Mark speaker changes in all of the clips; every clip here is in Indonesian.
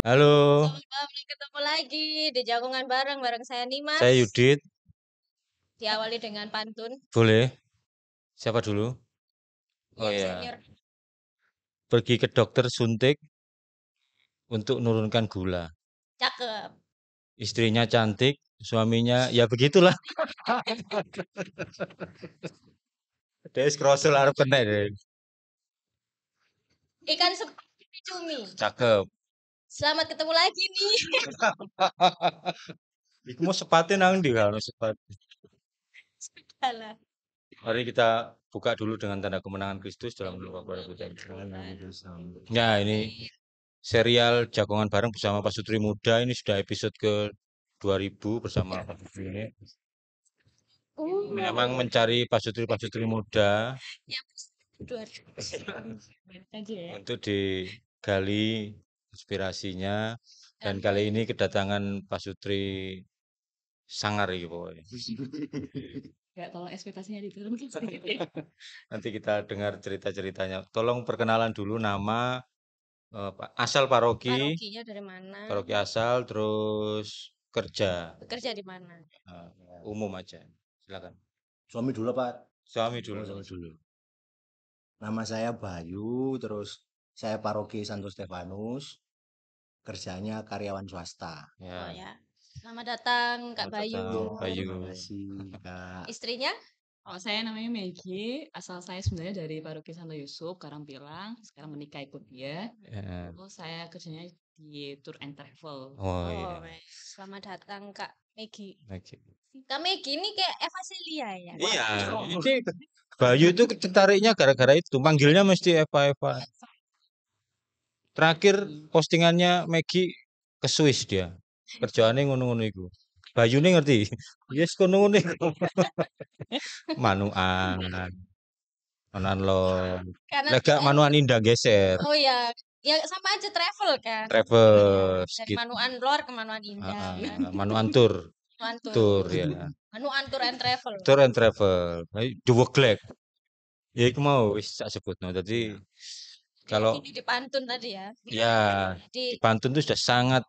Speaker 1: Halo,
Speaker 2: Selamat malam, ketemu lagi di Jagungan bareng saya
Speaker 1: saya
Speaker 2: Nimas.
Speaker 1: Yudit.
Speaker 2: Diawali dengan pantun.
Speaker 1: Boleh? Siapa dulu? Oh
Speaker 2: Yang
Speaker 1: ya,
Speaker 2: senior.
Speaker 1: pergi ke dokter suntik untuk menurunkan gula.
Speaker 2: Cakep.
Speaker 1: Istrinya cantik, suaminya ya begitulah. Dia krosul arep kena deh.
Speaker 2: Ikan seperti cumi.
Speaker 1: Cakep.
Speaker 2: Selamat ketemu lagi nih.
Speaker 1: Iku mau sepatu nang ndi kalau sepatu.
Speaker 2: Sudahlah.
Speaker 1: Mari kita buka dulu dengan tanda kemenangan Kristus dalam nama Bapa dan Putra dan Roh Kudus. Ya, ini serial Jagongan bareng bersama Pak Sutri Muda ini sudah episode ke 2000 bersama Pak Sutri ini. Memang mencari Pak Sutri muda
Speaker 2: Yang dua. Aja ya.
Speaker 1: untuk digali inspirasinya dan kali ini kedatangan Pak Sutri sangar gitu pokoknya.
Speaker 3: Ya, tolong ekspektasinya diturunkan sedikit ya.
Speaker 1: Nanti kita dengar cerita-ceritanya. Tolong perkenalan dulu nama asal paroki,
Speaker 2: Parokinya dari mana?
Speaker 1: paroki asal, terus kerja
Speaker 2: Bekerja di mana?
Speaker 1: umum aja. Silakan.
Speaker 4: Suami dulu Pak.
Speaker 1: Suami dulu.
Speaker 4: Suami dulu. Nama saya Bayu, terus saya paroki Santo Stefanus. Kerjanya karyawan swasta.
Speaker 1: Ya.
Speaker 2: Oh ya. Selamat datang Kak
Speaker 1: Selamat
Speaker 2: Bayu.
Speaker 1: datang, Bayu.
Speaker 4: Terima kasih Kak.
Speaker 2: Istrinya?
Speaker 3: Oh, saya namanya Maggie, asal saya sebenarnya dari Paroki Santo Yusuf, Karangpilang. Sekarang menikah ikut dia.
Speaker 1: Ya.
Speaker 3: Oh, saya kerjanya di tour and travel.
Speaker 1: Oh iya.
Speaker 2: Selamat datang Kak Megi.
Speaker 1: Oke.
Speaker 2: Kak Megi ini kayak Eva Celia ya?
Speaker 1: Iya, ini Bayu itu tertariknya gara-gara itu. Manggilnya mesti Eva. Terakhir postingannya Maggie ke Swiss dia. Kerjaannya ngono-ngono iku. Bayu nih ngerti? Yes, ngono-ngono iku. Manuan. Manuan lo.
Speaker 2: Karena
Speaker 1: Lega manuan indah geser.
Speaker 2: oh ya, ya sama aja travel kan.
Speaker 1: Travel.
Speaker 2: Dari Manuan Lor ke Manuan Indah. Kan?
Speaker 1: Manuan tour.
Speaker 2: Manuan
Speaker 1: Tour ya.
Speaker 2: Manuan Tour and Travel.
Speaker 1: Tour and travel. Dua glek. Ya iku mau wis tak sebutno. Jadi kalau
Speaker 2: ini di pantun tadi ya.
Speaker 1: ya di pantun itu sudah sangat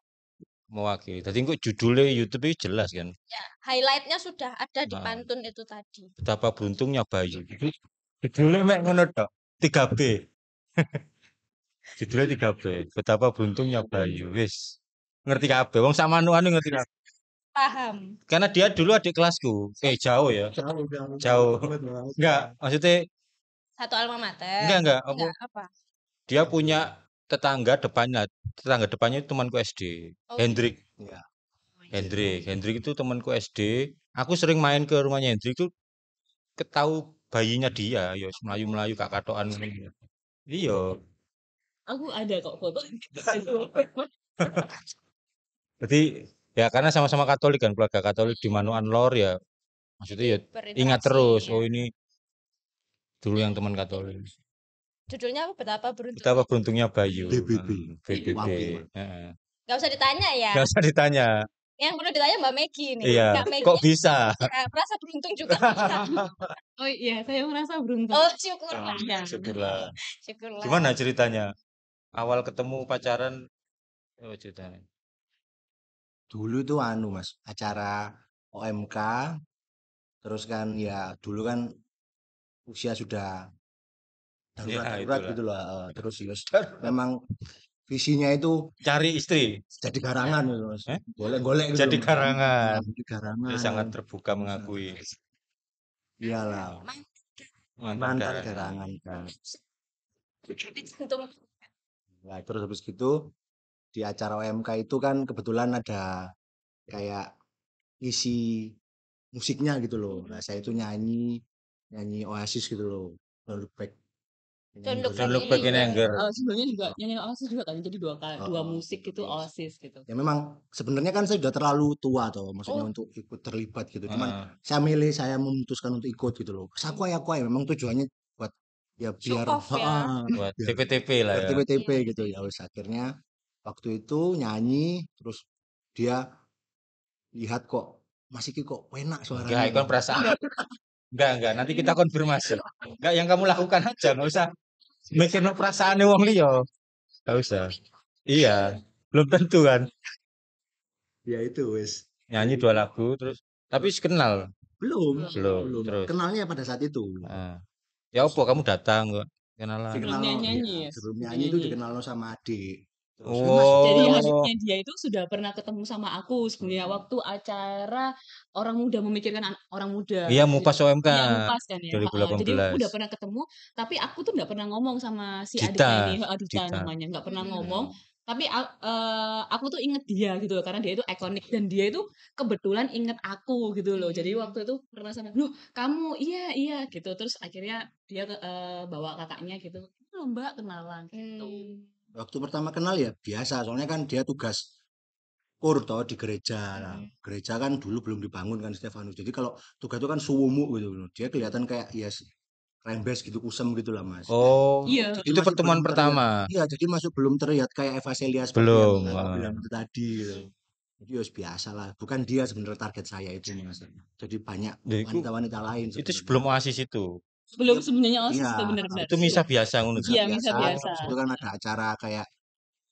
Speaker 1: mewakili. Tadi kok judulnya YouTube itu jelas kan.
Speaker 2: Ya, highlightnya sudah ada di pantun itu tadi.
Speaker 1: Betapa beruntungnya Bayu. Judulnya mek ngono tok. 3B. Judulnya 3B. Betapa beruntungnya Bayu. Wis. Ngerti kabeh. Wong sama anu ngerti kabeh.
Speaker 2: Paham.
Speaker 1: Karena dia dulu adik kelasku. Jauh ya. Jauh. Enggak, maksudnya
Speaker 2: satu alma mater.
Speaker 1: Enggak.
Speaker 2: Apa?
Speaker 1: Dia punya tetangga depannya itu temanku SD. Hendrik.
Speaker 4: Ya.
Speaker 1: Hendrik itu temanku SD. Aku sering main ke rumahnya Hendrik itu ketahu bayinya dia, ya melayu-melayu kak katokan. Iya.
Speaker 3: Aku ada kok foto.
Speaker 1: Jadi ya karena sama-sama Katolik kan, keluarga Katolik di Manuan Lor ya. Maksudnya ya ingat terus, oh ini dulu yang teman Katolik.
Speaker 2: Judulnya apa?
Speaker 1: Betapa beruntungnya Bayu.
Speaker 4: BBB.
Speaker 2: Gak usah ditanya ya.
Speaker 1: Gak usah ditanya.
Speaker 2: Yang perlu ditanya Mbak Megi nih.
Speaker 1: Iya. Kok bisa?
Speaker 2: Merasa beruntung juga.
Speaker 3: Oh iya, saya merasa beruntung.
Speaker 2: Oh syukurlah.
Speaker 1: Syukurlah. Gimana ceritanya? Awal ketemu pacaran, ceritanya.
Speaker 4: Dulu itu Mas, acara OMK. Terus kan ya dulu kan usia sudah darurat gitu loh. Terus memang visinya itu
Speaker 1: cari istri,
Speaker 4: jadi garangan gitu Mas. Golek-golek gitu.
Speaker 1: Jadi garangan.
Speaker 4: Jadi garangan.
Speaker 1: Dia sangat terbuka mengakui.
Speaker 4: Iyalah. Mantan garangan kan. Nah, terus habis gitu di acara OMK itu kan kebetulan ada kayak isi musiknya gitu loh. Nah, saya itu nyanyi Oasis gitu loh. Don't Look Back.
Speaker 1: Don't Look Back in Anger.
Speaker 3: Sebenarnya juga nyanyi Oasis juga kan, jadi dua musik gitu Oasis gitu.
Speaker 4: Ya memang sebenarnya kan saya sudah terlalu tua toh, maksudnya untuk ikut terlibat gitu. Cuman saya memutuskan untuk ikut gitu loh. Aku ya memang tujuannya buat ya biar
Speaker 1: buat TP-TP lah ya.
Speaker 4: TP-TP gitu ya. Wis akhirnya waktu itu nyanyi terus dia lihat kok Mas Iki kok enak suaranya.
Speaker 1: Enggak, kan perasaan. Enggak, nanti kita konfirmasi. Enggak, yang kamu lakukan aja, enggak usah mikirin perasaannya wong liya. Enggak usah. Iya. Belum tentu kan.
Speaker 4: Ya itu wis.
Speaker 1: Nyanyi
Speaker 4: Jadi
Speaker 1: 2 lagu terus tapi kenal?
Speaker 4: belum,
Speaker 1: Belum.
Speaker 4: belum.
Speaker 1: Terus?
Speaker 4: Kenalnya pada saat itu.
Speaker 1: Heeh. Ya opo kamu datang kok kenalan.
Speaker 3: Sebelum
Speaker 4: Dikenal
Speaker 3: dia nyanyi
Speaker 4: ya,
Speaker 3: ya,
Speaker 4: sebelum
Speaker 3: sebelum
Speaker 4: nyanyi itu
Speaker 3: nyanyi.
Speaker 4: dikenal sama adik. Terus "Wih, Mas,
Speaker 3: Jadi
Speaker 1: Oh.
Speaker 3: adiknya dia itu sudah pernah ketemu sama aku sebenarnya waktu acara orang muda memikirkan orang muda.
Speaker 1: Iya, Mupas OMK
Speaker 3: Iya, Mupas kan ya. Heeh. Jadi udah
Speaker 1: 2018.
Speaker 3: pernah ketemu, tapi aku tuh nggak pernah ngomong sama si
Speaker 1: Dita,
Speaker 3: adiknya ini, Dita
Speaker 1: Dita.
Speaker 3: namanya, nggak pernah
Speaker 2: Hmm.
Speaker 3: ngomong. Tapi aku tuh inget dia gitu loh, karena dia itu ikonik dan dia itu kebetulan inget aku gitu loh. Jadi waktu itu pernah sama, loh kamu iya iya gitu. Terus akhirnya dia bawa kakaknya gitu, loh Mbak kenalan gitu.
Speaker 4: waktu pertama kenal ya biasa, soalnya kan dia tugas kur toh di gereja. Nah, gereja kan dulu belum dibangun kan Stefanus. Jadi kalau tugas itu kan suwumu gitu loh. Dia kelihatan kayak ya rembes gitu, kusem gitu lah Mas.
Speaker 1: Oh,
Speaker 3: Iya.
Speaker 4: Jadi
Speaker 1: itu
Speaker 4: masih
Speaker 1: pertemuan
Speaker 4: belum terlihat.
Speaker 1: pertama.
Speaker 4: Iya, jadi masih belum terlihat kayak Eva Celia seperti
Speaker 1: Belum.
Speaker 4: yang Kakak bilang itu tadi gitu. Jadi ya biasa lah. Bukan dia sebenarnya target saya itu Mas. Jadi banyak
Speaker 1: Lho, iku
Speaker 4: wanita-wanita lain
Speaker 1: itu
Speaker 4: sebenarnya.
Speaker 1: sebelum Oasis itu.
Speaker 3: Belum
Speaker 4: Iya,
Speaker 3: sebenarnya OSIS
Speaker 4: iya,
Speaker 3: tuh benar-benar.
Speaker 1: Itu misa biasa ngono
Speaker 4: misa
Speaker 3: Iya,
Speaker 1: ta?
Speaker 3: misa
Speaker 4: biasa.
Speaker 3: biasa.
Speaker 4: Terus itu kan ada acara kayak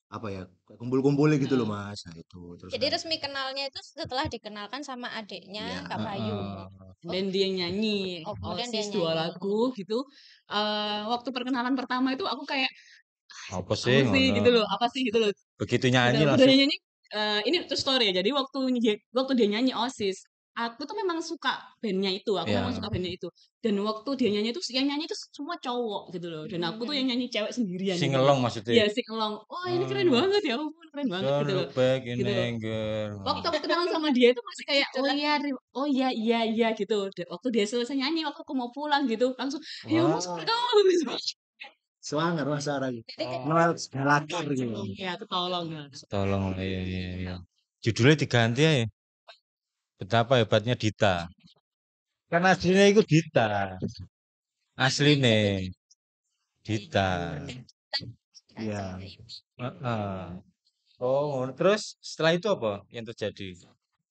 Speaker 4: apa ya, kumpul-kumpul gitu loh
Speaker 3: Nah,
Speaker 4: Mas. Nah itu terus
Speaker 2: Jadi
Speaker 4: kan
Speaker 2: resmi kenalnya itu setelah dikenalkan sama adiknya
Speaker 4: iya.
Speaker 2: Kak Bayu.
Speaker 1: Heeh.
Speaker 3: dan dia nyanyi
Speaker 2: Oh, kemudian dia
Speaker 3: OSIS 2
Speaker 2: nyanyi.
Speaker 3: lagu gitu. Waktu perkenalan pertama itu aku kayak
Speaker 1: Apa
Speaker 3: apa
Speaker 1: sih
Speaker 3: sih gitu
Speaker 1: ngono?
Speaker 3: loh, apa sih gitu loh.
Speaker 1: Begitu nyanyi
Speaker 3: Udah
Speaker 1: langsung
Speaker 3: nyanyi ini true story ya. Jadi waktu dia nyanyi OSIS, aku tuh memang suka bandnya itu, aku memang suka
Speaker 1: ya.
Speaker 3: bandnya itu. Dan waktu dia nyanyi itu yang nyanyi itu semua cowok gitu loh. Dan aku tuh yang nyanyi cewek sendirian gitu loh.
Speaker 1: Singelong maksudnya.
Speaker 3: Iya, sing along. Wah, ini keren
Speaker 1: Oh,
Speaker 3: banget ya ampun, keren banget
Speaker 1: don't
Speaker 3: gitu loh.
Speaker 1: look back in
Speaker 3: Gitu loh.
Speaker 1: anger.
Speaker 3: Waktu aku kenalan sama dia itu masih kayak oh iya iya iya gitu. Waktu dia selesai nyanyi, waktu aku mau pulang gitu, langsung ya ampun suara
Speaker 1: Wah.
Speaker 3: kamu gitu.
Speaker 4: Semangat Mas Sarah.
Speaker 2: Jadi kayak
Speaker 4: Noel Gallagher gitu.
Speaker 3: Ya, ketolong ya.
Speaker 1: Tolong iya iya iya. Judulnya diganti ya. Betapa hebatnya Dita. Kan aslinya itu Dita. Aslinya Dita.
Speaker 4: Iya.
Speaker 1: Heeh. Oh, ngono. Terus setelah itu apa yang terjadi?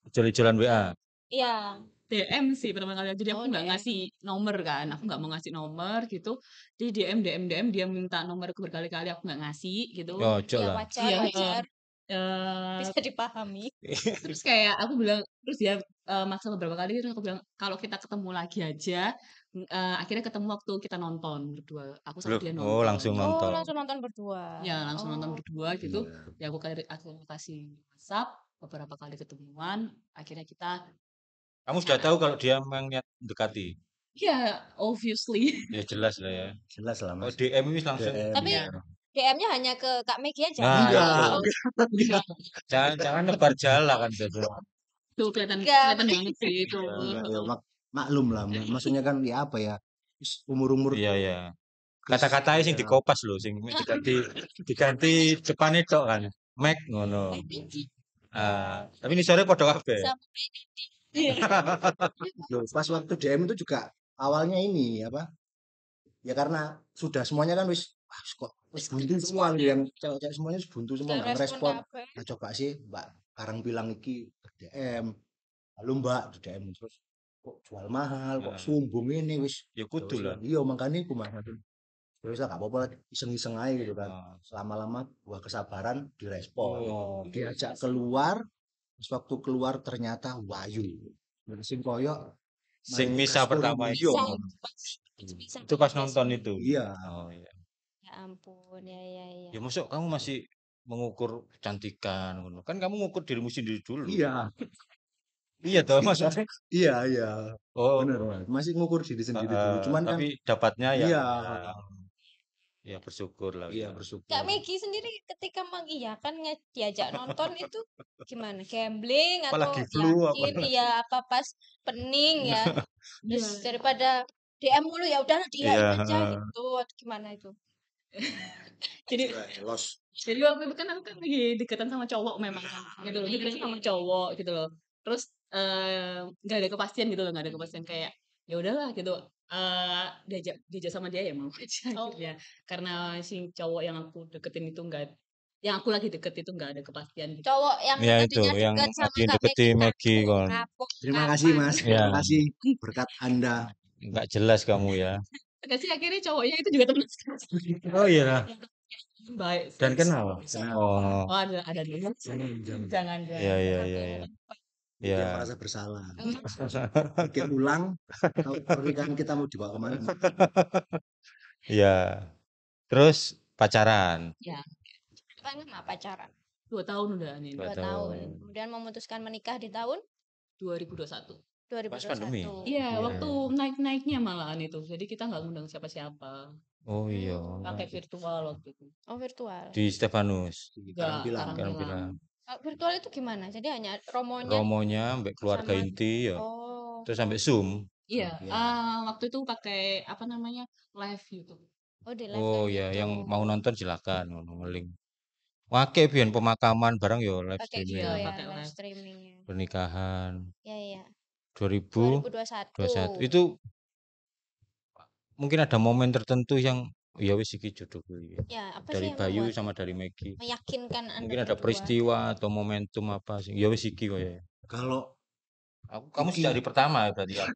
Speaker 1: Ijol-ijolan WA.
Speaker 2: iya.
Speaker 3: DM sih pertama kali. Jadi aku
Speaker 2: Oh,
Speaker 3: nggak
Speaker 2: DM.
Speaker 3: ngasih nomor kan. Aku nggak mau ngasih nomor gitu. Jadi DM dia minta nomorku berkali-kali aku nggak ngasih gitu.
Speaker 1: Ya, ojo
Speaker 2: Ya
Speaker 1: lah.
Speaker 2: wajar,
Speaker 3: Iya,
Speaker 2: wajar.
Speaker 3: eh,
Speaker 2: Bisa dipahami.
Speaker 3: terus kayak aku bilang, terus dia maksa beberapa kali terus aku bilang kalau kita ketemu lagi aja. Akhirnya ketemu waktu kita nonton berdua. Aku sama
Speaker 1: Loh,
Speaker 3: dia
Speaker 1: oh langsung
Speaker 3: nonton.
Speaker 2: Oh,
Speaker 1: nonton.
Speaker 2: langsung nonton berdua.
Speaker 3: Ya langsung nonton
Speaker 2: Oh.
Speaker 3: berdua gitu.
Speaker 4: Iya.
Speaker 3: Ya aku kasih WhatsApp beberapa kali ketemuan. Akhirnya kita
Speaker 1: Kamu sudah tahu kalau dia memang niat mendekati?
Speaker 3: ya obviously.
Speaker 1: Ya jelas lah ya.
Speaker 4: Jelas lah
Speaker 1: Oh,
Speaker 4: Mas.
Speaker 1: DM ini langsung.
Speaker 4: DM.
Speaker 2: Tapi
Speaker 3: Iya.
Speaker 2: DM-nya hanya ke Kak Megi aja.
Speaker 1: Nah,
Speaker 4: Enggak.
Speaker 1: itu. Jangan nebar jala kan gitu.
Speaker 3: Tuh kelihatan
Speaker 2: Enggak.
Speaker 3: banget sih itu.
Speaker 4: Ya, maklum lah. Maksudnya kan ya apa ya? Umur-umur
Speaker 1: Iya ya. Kata-katanya sing dikopas loh, sing diganti depannya tok kan. Mac ngono. Tapi ini sore podo kabeh.
Speaker 2: Sama
Speaker 3: Iya.
Speaker 4: Loh, pas waktu DM itu juga awalnya ini apa? Ya karena sudah semuanya kan wis kok wis buntu semua nih, yang cewek-cewek semuanya wis buntu semua
Speaker 2: nggak
Speaker 4: nggak
Speaker 2: respon
Speaker 4: ngerespon.
Speaker 2: kabeh.
Speaker 4: Nah coba sih Mbak bareng bilang iki DM. Lalu Mbak di DM terus kok jual mahal, kok
Speaker 1: Nah.
Speaker 4: sumbung ini wis.
Speaker 1: Ya kudu lah.
Speaker 4: Iya makanya aku mah. Ya wis lah gak apa-apa lah, iseng-iseng aja gitu kan.
Speaker 1: Ah.
Speaker 4: Selama-lama buah kesabaran direspon.
Speaker 1: Oh.
Speaker 4: Diajak keluar, terus waktu keluar ternyata Wayu. Sing koyo
Speaker 1: Sing
Speaker 4: Mari
Speaker 1: misa
Speaker 4: Kaskur
Speaker 1: pertama
Speaker 4: Iya.
Speaker 2: Bisa
Speaker 1: itu pas
Speaker 2: bisa.
Speaker 1: nonton itu.
Speaker 4: Iya.
Speaker 1: Oh iya.
Speaker 2: Ya ampun, ya.
Speaker 1: Ya masuk kamu masih mengukur kecantikan ngono. Kan kamu ngukur dirimu sendiri dulu.
Speaker 4: Iya.
Speaker 1: Iya toh maksudnya.
Speaker 4: Iya.
Speaker 1: Oh.
Speaker 4: Bener Mas. Masih ngukur diri sendiri dulu. Cuman kan
Speaker 1: tapi dapatnya ya.
Speaker 4: iya.
Speaker 1: Ya bersyukur lah.
Speaker 4: Iya
Speaker 1: ya.
Speaker 4: bersyukur.
Speaker 2: Kak Megi sendiri ketika mengiyakan diajak nonton itu gimana? Gambling atau
Speaker 1: Apalagi flu
Speaker 2: yakin?
Speaker 1: apa?
Speaker 2: Iya, apa pas pening ya? Terus
Speaker 3: Iya.
Speaker 2: daripada DM mulu ya udahlah diain
Speaker 1: Iya.
Speaker 2: aja gitu. Atau gimana itu?
Speaker 3: Jadi
Speaker 4: Los.
Speaker 3: jadi waktu itu kan aku kan lagi deketan sama cowok memang gitu loh. Deketan sama cowok gitu loh. Terus nggak ada kepastian gitu loh, nggak ada kepastian kayak ya udahlah gitu. Diajak sama dia ya mau aja
Speaker 2: Oh.
Speaker 3: akhirnya. Karena si cowok yang aku deketin itu yang aku lagi deket itu nggak ada kepastian gitu.
Speaker 2: Cowok yang
Speaker 1: Ya itu
Speaker 2: tadinya
Speaker 1: yang
Speaker 2: deket sama
Speaker 1: lagi
Speaker 2: Kak
Speaker 1: deketi Megi
Speaker 2: kapok,
Speaker 1: kon.
Speaker 2: kapok,
Speaker 4: Terima kasih
Speaker 2: kapan?
Speaker 4: Mas.
Speaker 1: Iya.
Speaker 4: Terima kasih berkat Anda.
Speaker 1: Enggak jelas kamu ya.
Speaker 3: Enggak sih akhirnya cowoknya itu juga teman sekelas.
Speaker 1: Oh iya.
Speaker 3: Baik
Speaker 1: Dan
Speaker 3: sih.
Speaker 1: kenal. Oh,
Speaker 3: Oh ada dulu. Jangan
Speaker 1: iya
Speaker 3: jangan.
Speaker 1: iya iya
Speaker 2: Sampai
Speaker 1: iya.
Speaker 4: Dia
Speaker 1: Iya.
Speaker 4: merasa bersalah. Pikir ulang, tahu pernikahan kita mau dibawa kemana?
Speaker 1: Iya. Terus pacaran
Speaker 3: Ya,
Speaker 2: Berapa lama pacaran?
Speaker 3: 2 tahun udah nih.
Speaker 1: 2
Speaker 2: 2 tahun.
Speaker 1: tahun.
Speaker 2: Kemudian memutuskan menikah di tahun
Speaker 3: 2021.
Speaker 1: Pas pandemi.
Speaker 2: 2021.
Speaker 3: Iya,
Speaker 1: Iya.
Speaker 3: waktu naik-naiknya malahan itu. Jadi kita nggak ngundang siapa-siapa.
Speaker 1: Oh iya.
Speaker 3: Pakai virtual waktu itu.
Speaker 2: Oh, virtual.
Speaker 1: Di Stefanus.
Speaker 4: Di
Speaker 3: Enggak,
Speaker 4: Karangpilang.
Speaker 1: Karangpilang.
Speaker 2: Virtual itu gimana? Jadi hanya romonya
Speaker 1: Romonya mbek keluarga
Speaker 2: sama
Speaker 1: inti ya.
Speaker 2: Oh.
Speaker 1: Terus sampai Zoom.
Speaker 3: Iya,
Speaker 4: Iya.
Speaker 3: waktu itu pakai apa namanya? Live YouTube.
Speaker 2: Oh, di live
Speaker 1: Oh
Speaker 2: kayak
Speaker 1: ya,
Speaker 2: gitu.
Speaker 1: yang mau nonton silakan ngono ngeling. Wake biyen pemakaman bareng yo live
Speaker 2: Pakai
Speaker 1: streaming.
Speaker 2: video
Speaker 3: Iya,
Speaker 2: ya,
Speaker 3: pakai
Speaker 2: live
Speaker 3: live.
Speaker 2: streamingnya.
Speaker 1: Pernikahan
Speaker 2: Ya, ya.
Speaker 1: 2021.
Speaker 2: 2021.
Speaker 1: Itu mungkin ada momen tertentu yang ya wis iki jodohku iki.
Speaker 2: Ya, apa
Speaker 1: Dari
Speaker 2: sih yang
Speaker 1: Bayu
Speaker 2: membuat
Speaker 1: sama dari Maggie.
Speaker 2: meyakinkan Anda
Speaker 1: Mungkin ada
Speaker 2: berdua?
Speaker 1: peristiwa atau momentum apa sih. Ya wis iki kok ya.
Speaker 4: Kalau
Speaker 1: Kamu
Speaker 4: iki
Speaker 1: sejak hari pertama ya berarti ya.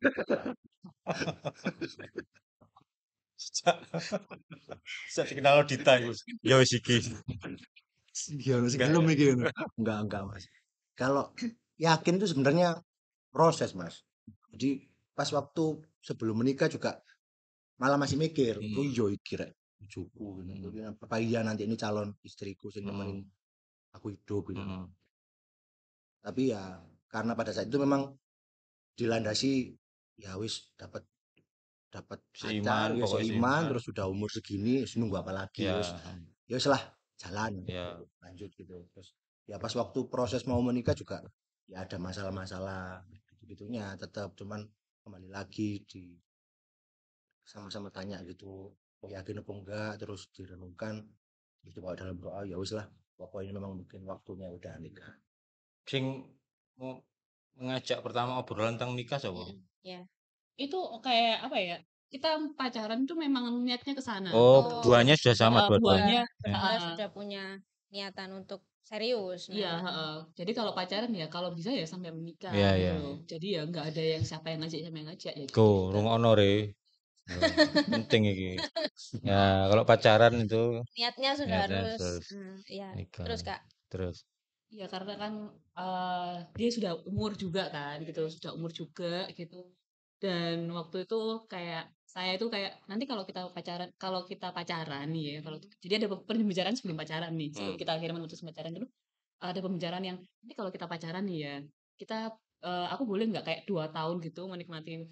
Speaker 1: Sejak dikenal Dita itu. Ya wis iki.
Speaker 4: ya sebelum iki enggak Mas. Kalau yakin itu sebenarnya proses Mas. Jadi pas waktu sebelum menikah juga malah masih mikir, oh iya iki rek bojoku gitu. Apa iya nanti ini calon istriku sing nemenin aku hidup gitu. Tapi ya karena pada saat itu memang dilandasi ya wis dapat
Speaker 1: Seiman,
Speaker 4: pacar, ya
Speaker 1: pokoknya
Speaker 4: seiman,
Speaker 1: seiman.
Speaker 4: terus sudah umur segini, wis nunggu apa lagi
Speaker 1: Ya.
Speaker 4: wis. Ya wis lah jalan
Speaker 1: Ya.
Speaker 4: lanjut gitu. Terus ya pas waktu proses mau menikah juga ya ada masalah-masalah gitu-gitunya tetap cuman kembali lagi di sama-sama tanya gitu yakin apa enggak terus direnungkan terus dibawa dalam doa ya wis lah pokoknya memang mungkin waktunya udah nikah.
Speaker 1: Sing mau mengajak pertama obrolan tentang nikah sapa?
Speaker 2: Ya.
Speaker 3: Itu kayak apa ya? Kita pacaran tuh memang niatnya ke sana.
Speaker 1: Oh,
Speaker 2: Oh.
Speaker 1: duanya sudah sama
Speaker 3: Duanya
Speaker 2: Berdua sudah punya niatan untuk serius.
Speaker 3: Iya, jadi kalau pacaran ya kalau bisa ya sampai menikah
Speaker 1: Iya,
Speaker 3: gitu
Speaker 1: iya.
Speaker 3: loh. Jadi ya nggak ada yang siapa yang ngajak siapa yang ngajak ya.
Speaker 1: Go, rungokno re. Penting iki. Ya, kalau pacaran itu
Speaker 2: Niatnya sudah
Speaker 1: niatnya
Speaker 2: harus.
Speaker 1: harus
Speaker 2: Ya.
Speaker 1: nikah.
Speaker 2: Terus Kak.
Speaker 1: Terus.
Speaker 3: Ya karena kan dia sudah umur juga kan gitu, sudah umur juga gitu. Dan waktu itu kayak saya itu kayak nanti kalau kita pacaran nih ya, jadi ada pembicaraan sebelum pacaran nih, sebelum kita akhirnya memutuskan pacaran dulu ada pembicaraan yang nanti kalau kita pacaran nih ya, aku boleh nggak kayak 2 tahun gitu menikmati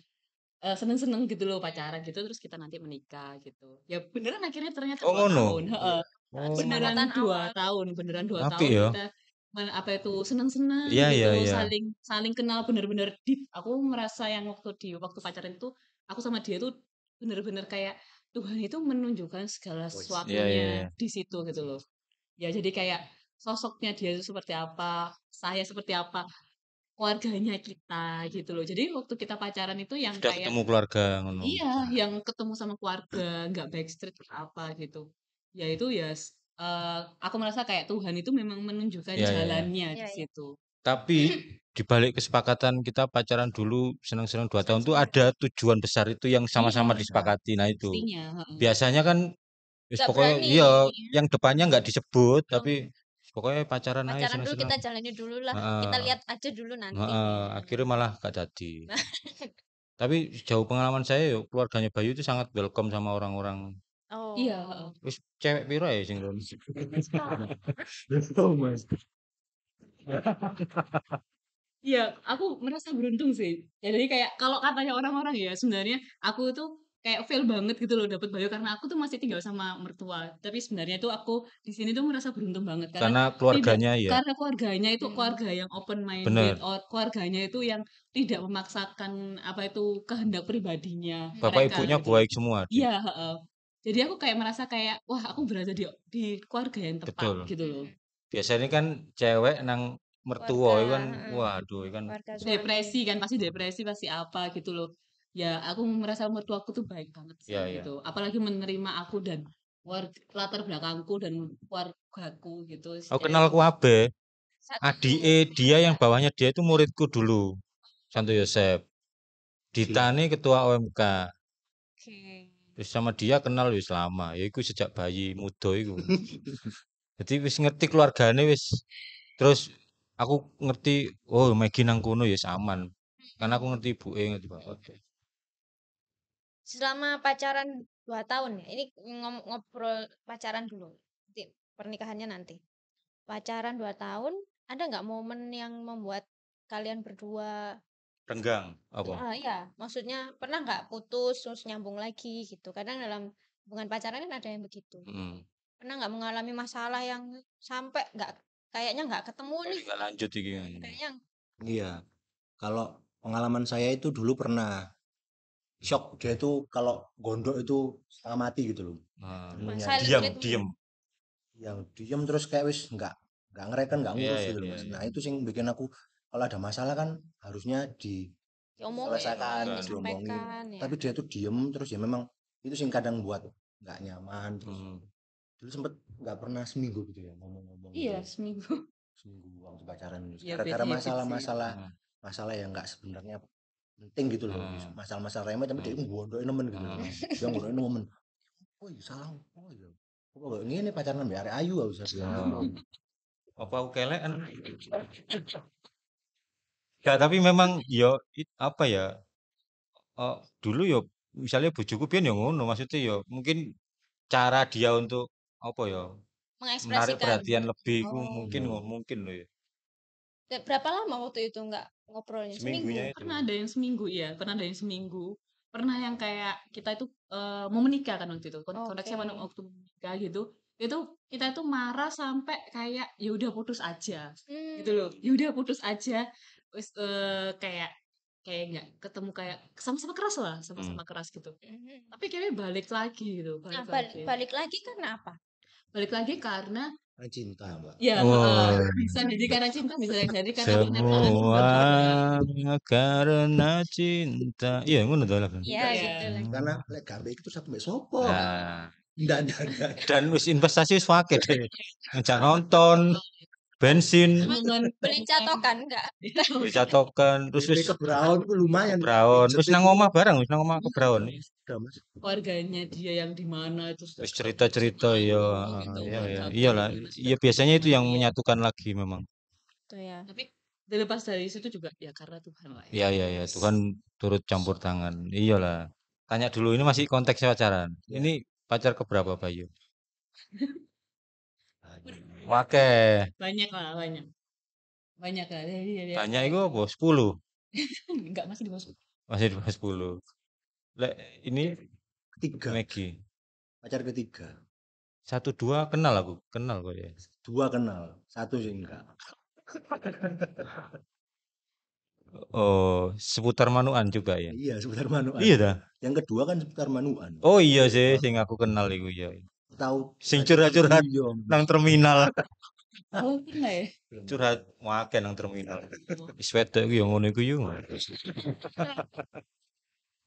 Speaker 3: seneng-seneng gitu loh pacaran gitu terus kita nanti menikah gitu. Ya beneran akhirnya ternyata 2
Speaker 1: ngono.
Speaker 3: tahun, beneran
Speaker 2: Kesepakatan
Speaker 3: 2
Speaker 2: awal.
Speaker 3: tahun, beneran 2
Speaker 1: Apik
Speaker 3: tahun
Speaker 1: ya.
Speaker 3: kita apa itu seneng-seneng
Speaker 1: Iya,
Speaker 3: gitu,
Speaker 1: iya, iya.
Speaker 3: saling kenal bener-bener deep. Aku merasa yang waktu pacaran itu aku sama dia tuh bener-bener kayak Tuhan itu menunjukkan segala
Speaker 1: Iya, iya,
Speaker 3: sesuatunya
Speaker 1: iya.
Speaker 3: di situ gitu loh. Ya jadi kayak sosoknya dia itu seperti apa, saya seperti apa, keluarganya kita gitu loh. Jadi waktu kita pacaran itu yang
Speaker 1: Sudah
Speaker 3: kayak
Speaker 1: ketemu keluarga ngono.
Speaker 3: iya, yang ketemu sama keluarga, nggak backstreet apa gitu. Ya itu ya aku merasa kayak Tuhan itu memang menunjukkan
Speaker 1: Iya, iya, iya.
Speaker 3: jalannya di
Speaker 2: Iya, iya.
Speaker 3: situ.
Speaker 1: Tapi di balik kesepakatan kita pacaran dulu senang-senang 2 tahun tuh ada tujuan besar itu yang sama-sama
Speaker 3: Iya,
Speaker 1: disepakati. Nah itu.
Speaker 3: pastinya, heeh.
Speaker 1: Biasanya kan wis
Speaker 2: Nggak
Speaker 1: pokoknya
Speaker 2: berani.
Speaker 1: iya yang depannya nggak disebut tapi pokoknya pacaran aja
Speaker 2: Pacaran dulu
Speaker 1: senang-senang.
Speaker 2: kita jalani dulu lah. Kita
Speaker 1: Heeh.
Speaker 2: lihat aja dulu nanti.
Speaker 1: Heeh, akhirnya malah gak jadi. Tapi sejauh pengalaman saya yuk keluarganya Bayu itu sangat welcome sama orang-orang.
Speaker 2: Oh.
Speaker 3: Iya, heeh.
Speaker 1: Wis cewek piro ya sing ngono?
Speaker 3: Iya, aku merasa beruntung sih. Ya jadi kayak kalau katanya orang-orang ya sebenarnya aku tuh kayak fail banget gitu loh dapet Bayu karena aku tuh masih tinggal sama mertua. Tapi sebenarnya tuh aku di sini tuh merasa beruntung banget
Speaker 1: Karena keluarganya ya.
Speaker 3: karena keluarganya itu keluarga yang open minded,
Speaker 1: Bener.
Speaker 3: keluarganya itu yang tidak memaksakan apa itu kehendak pribadinya
Speaker 1: Bapak
Speaker 3: mereka
Speaker 1: ibunya
Speaker 3: gitu.
Speaker 1: baik semua.
Speaker 3: Iya, heeh. Jadi aku kayak merasa kayak wah aku berada di keluarga yang tepat
Speaker 1: Betul.
Speaker 3: gitu loh.
Speaker 1: Biasanya kan cewek nang mertua itu kan waduh itu kan
Speaker 2: Keluarga suami.
Speaker 3: Depresi kan pasti depresi pasti apa gitu loh. Ya aku merasa mertuaku tuh baik banget sih
Speaker 1: Iya, iya.
Speaker 3: gitu. Apalagi menerima aku dan latar belakangku dan keluargaku gitu.
Speaker 1: Aku
Speaker 3: Ya
Speaker 1: kenal
Speaker 3: itu.
Speaker 1: kuabe.
Speaker 2: Satu.
Speaker 1: Adike dia yang bawahnya dia itu muridku dulu. Santo Yosep. Dita ini ketua OMK.
Speaker 2: Oke.
Speaker 1: Terus sama dia kenal wis lama, ya iku sejak bayi muda iku. Jadi wis ngerti keluargane wis. Terus aku ngerti, oh Megi nang kono ya wis aman. Karena aku ngerti ibuke, ngerti bapake.
Speaker 2: Selama pacaran 2 tahun ya. Ini ngobrol pacaran dulu. Nanti pernikahannya nanti. Pacaran 2 tahun, ada nggak momen yang membuat kalian berdua
Speaker 1: Renggang apa?
Speaker 2: iya, maksudnya pernah nggak putus terus nyambung lagi gitu. Kadang dalam hubungan pacaran kan ada yang begitu.
Speaker 1: Hmm.
Speaker 2: Pernah nggak mengalami masalah yang sampai kayaknya nggak ketemu nih,
Speaker 1: Enggak lanjut iki.
Speaker 2: kayaknya
Speaker 4: Iya. Kalau pengalaman saya itu dulu pernah shock, dia itu kalau gondok itu setengah mati gitu loh.
Speaker 1: Nah,
Speaker 4: Ilmunya
Speaker 2: silent
Speaker 1: diam,
Speaker 2: treatment.
Speaker 1: diam.
Speaker 4: yang diem terus kayak wis nggak ngereken, nggak
Speaker 1: Iya,
Speaker 4: ngurus
Speaker 1: iya,
Speaker 4: gitu loh
Speaker 1: iya,
Speaker 4: Mas.
Speaker 1: iya.
Speaker 4: Nah itu sing bikin aku kalau ada masalah kan harusnya
Speaker 2: Diomongin,
Speaker 4: diselesaikan,
Speaker 1: Bukan.
Speaker 4: diomongin.
Speaker 2: disampaikan ya.
Speaker 4: Tapi dia tuh diem terus ya memang itu sing kadang buat nggak nyaman. Terus
Speaker 1: Hmm.
Speaker 4: dulu sempet nggak pernah seminggu gitu ya ngomong-ngomong
Speaker 3: Iya,
Speaker 4: gitu.
Speaker 3: seminggu.
Speaker 4: Seminggu waktu pacaran itu.
Speaker 3: Ya,
Speaker 4: Gara-gara
Speaker 3: bad habit sih.
Speaker 4: masalah yang nggak sebenarnya penting gitu loh.
Speaker 1: Hmm.
Speaker 4: Masalah-masalah remeh tapi dia ngondokin nemen gitu. Dia ngondokin nemen. Oh iya salah. Oh iya. Kok ini pacaran mbak Arek Ayu gak usah bilang.
Speaker 1: Apa aku kelekan? Ya, tapi memang yo apa ya? Dulu yo misalnya bojoku pian yo ngono, maksudnya yo mungkin cara dia untuk apa ya? Menarik
Speaker 2: Mengekspresikan.
Speaker 1: perhatian lebih ku
Speaker 2: Oh.
Speaker 1: mungkin loh ya.
Speaker 2: Berapa lama waktu itu nggak ngobrolnya?
Speaker 1: Seminggunya
Speaker 2: Seminggu.
Speaker 1: itu.
Speaker 3: Pernah ada yang seminggu, ya. Pernah ada yang seminggu. Pernah yang kayak kita itu mau menikah kan waktu itu. Konteksnya
Speaker 2: Oke.
Speaker 3: waktu menikah gitu. Itu kita itu marah sampai kayak ya udah putus aja. Gitu loh. Ya udah putus aja. Wis kayak nggak ketemu, kayak sama-sama keras lah, sama-sama keras gitu. Tapi kayaknya balik lagi gitu,
Speaker 2: Nah,
Speaker 3: balik lagi.
Speaker 2: balik lagi karena apa?
Speaker 3: Balik lagi karena
Speaker 4: Cinta mbak.
Speaker 3: ya
Speaker 1: Oh.
Speaker 3: bisa jadi karena cinta, bisa jadi karena penerimaan
Speaker 1: Semua
Speaker 3: juga.
Speaker 1: karena cinta. Iya, ngono to lah.
Speaker 2: Ya,
Speaker 3: Iya.
Speaker 2: gitu lah.
Speaker 4: Karena lek gawe itu satu mbek sopo.
Speaker 1: Nah,
Speaker 4: Ndak.
Speaker 1: dan wis investasi wis akeh deh. Ngajak nonton, bensin,
Speaker 2: Beli catokan enggak?
Speaker 1: bisa token, terus wis
Speaker 4: Kebraon itu lumayan.
Speaker 1: Braun, wis nang omah bareng, wis nang omah ke Braun.
Speaker 4: Udah, Mas.
Speaker 3: Keluarganya dia yang di mana itu sudah
Speaker 1: Wis cerita-cerita ya,
Speaker 3: gitu.
Speaker 1: iya, iyalah. Iya biasanya itu yang menyatukan lagi memang.
Speaker 2: Tuh ya.
Speaker 3: Tapi dilepas dari situ juga ya karena Tuhan lah
Speaker 1: Iya,
Speaker 3: ya.
Speaker 1: iya, iya, Tuhan turut campur tangan. Iyalah. Tanya dulu, ini masih konteks pacaran. Ini pacar keberapa, Bayu? Oke,
Speaker 3: Banyak lah, banyak. Banyak lah. Dia.
Speaker 1: banyak itu apa? 10.
Speaker 3: Enggak, masih di bawah 10.
Speaker 1: Masih di bawah 10. Lek ini
Speaker 4: Ketiga.
Speaker 1: Maggie.
Speaker 4: Pacar ketiga.
Speaker 1: 1 2 kenal aku, kenal kok ya.
Speaker 4: 2 kenal, 1 sih enggak.
Speaker 1: Oh, seputar Manuan juga ya.
Speaker 4: Iya, seputar Manuan.
Speaker 1: Iya dah.
Speaker 4: Yang kedua kan seputar Manuan.
Speaker 1: Oh iya sih, sing aku kenal iku ya.
Speaker 4: Tahu
Speaker 1: Sing curhat-curhat
Speaker 4: iya.
Speaker 1: nang terminal.
Speaker 3: Oh, pernah ya?
Speaker 1: Curhat wake nang terminal. Wis wedok iku ya ngono iku yo.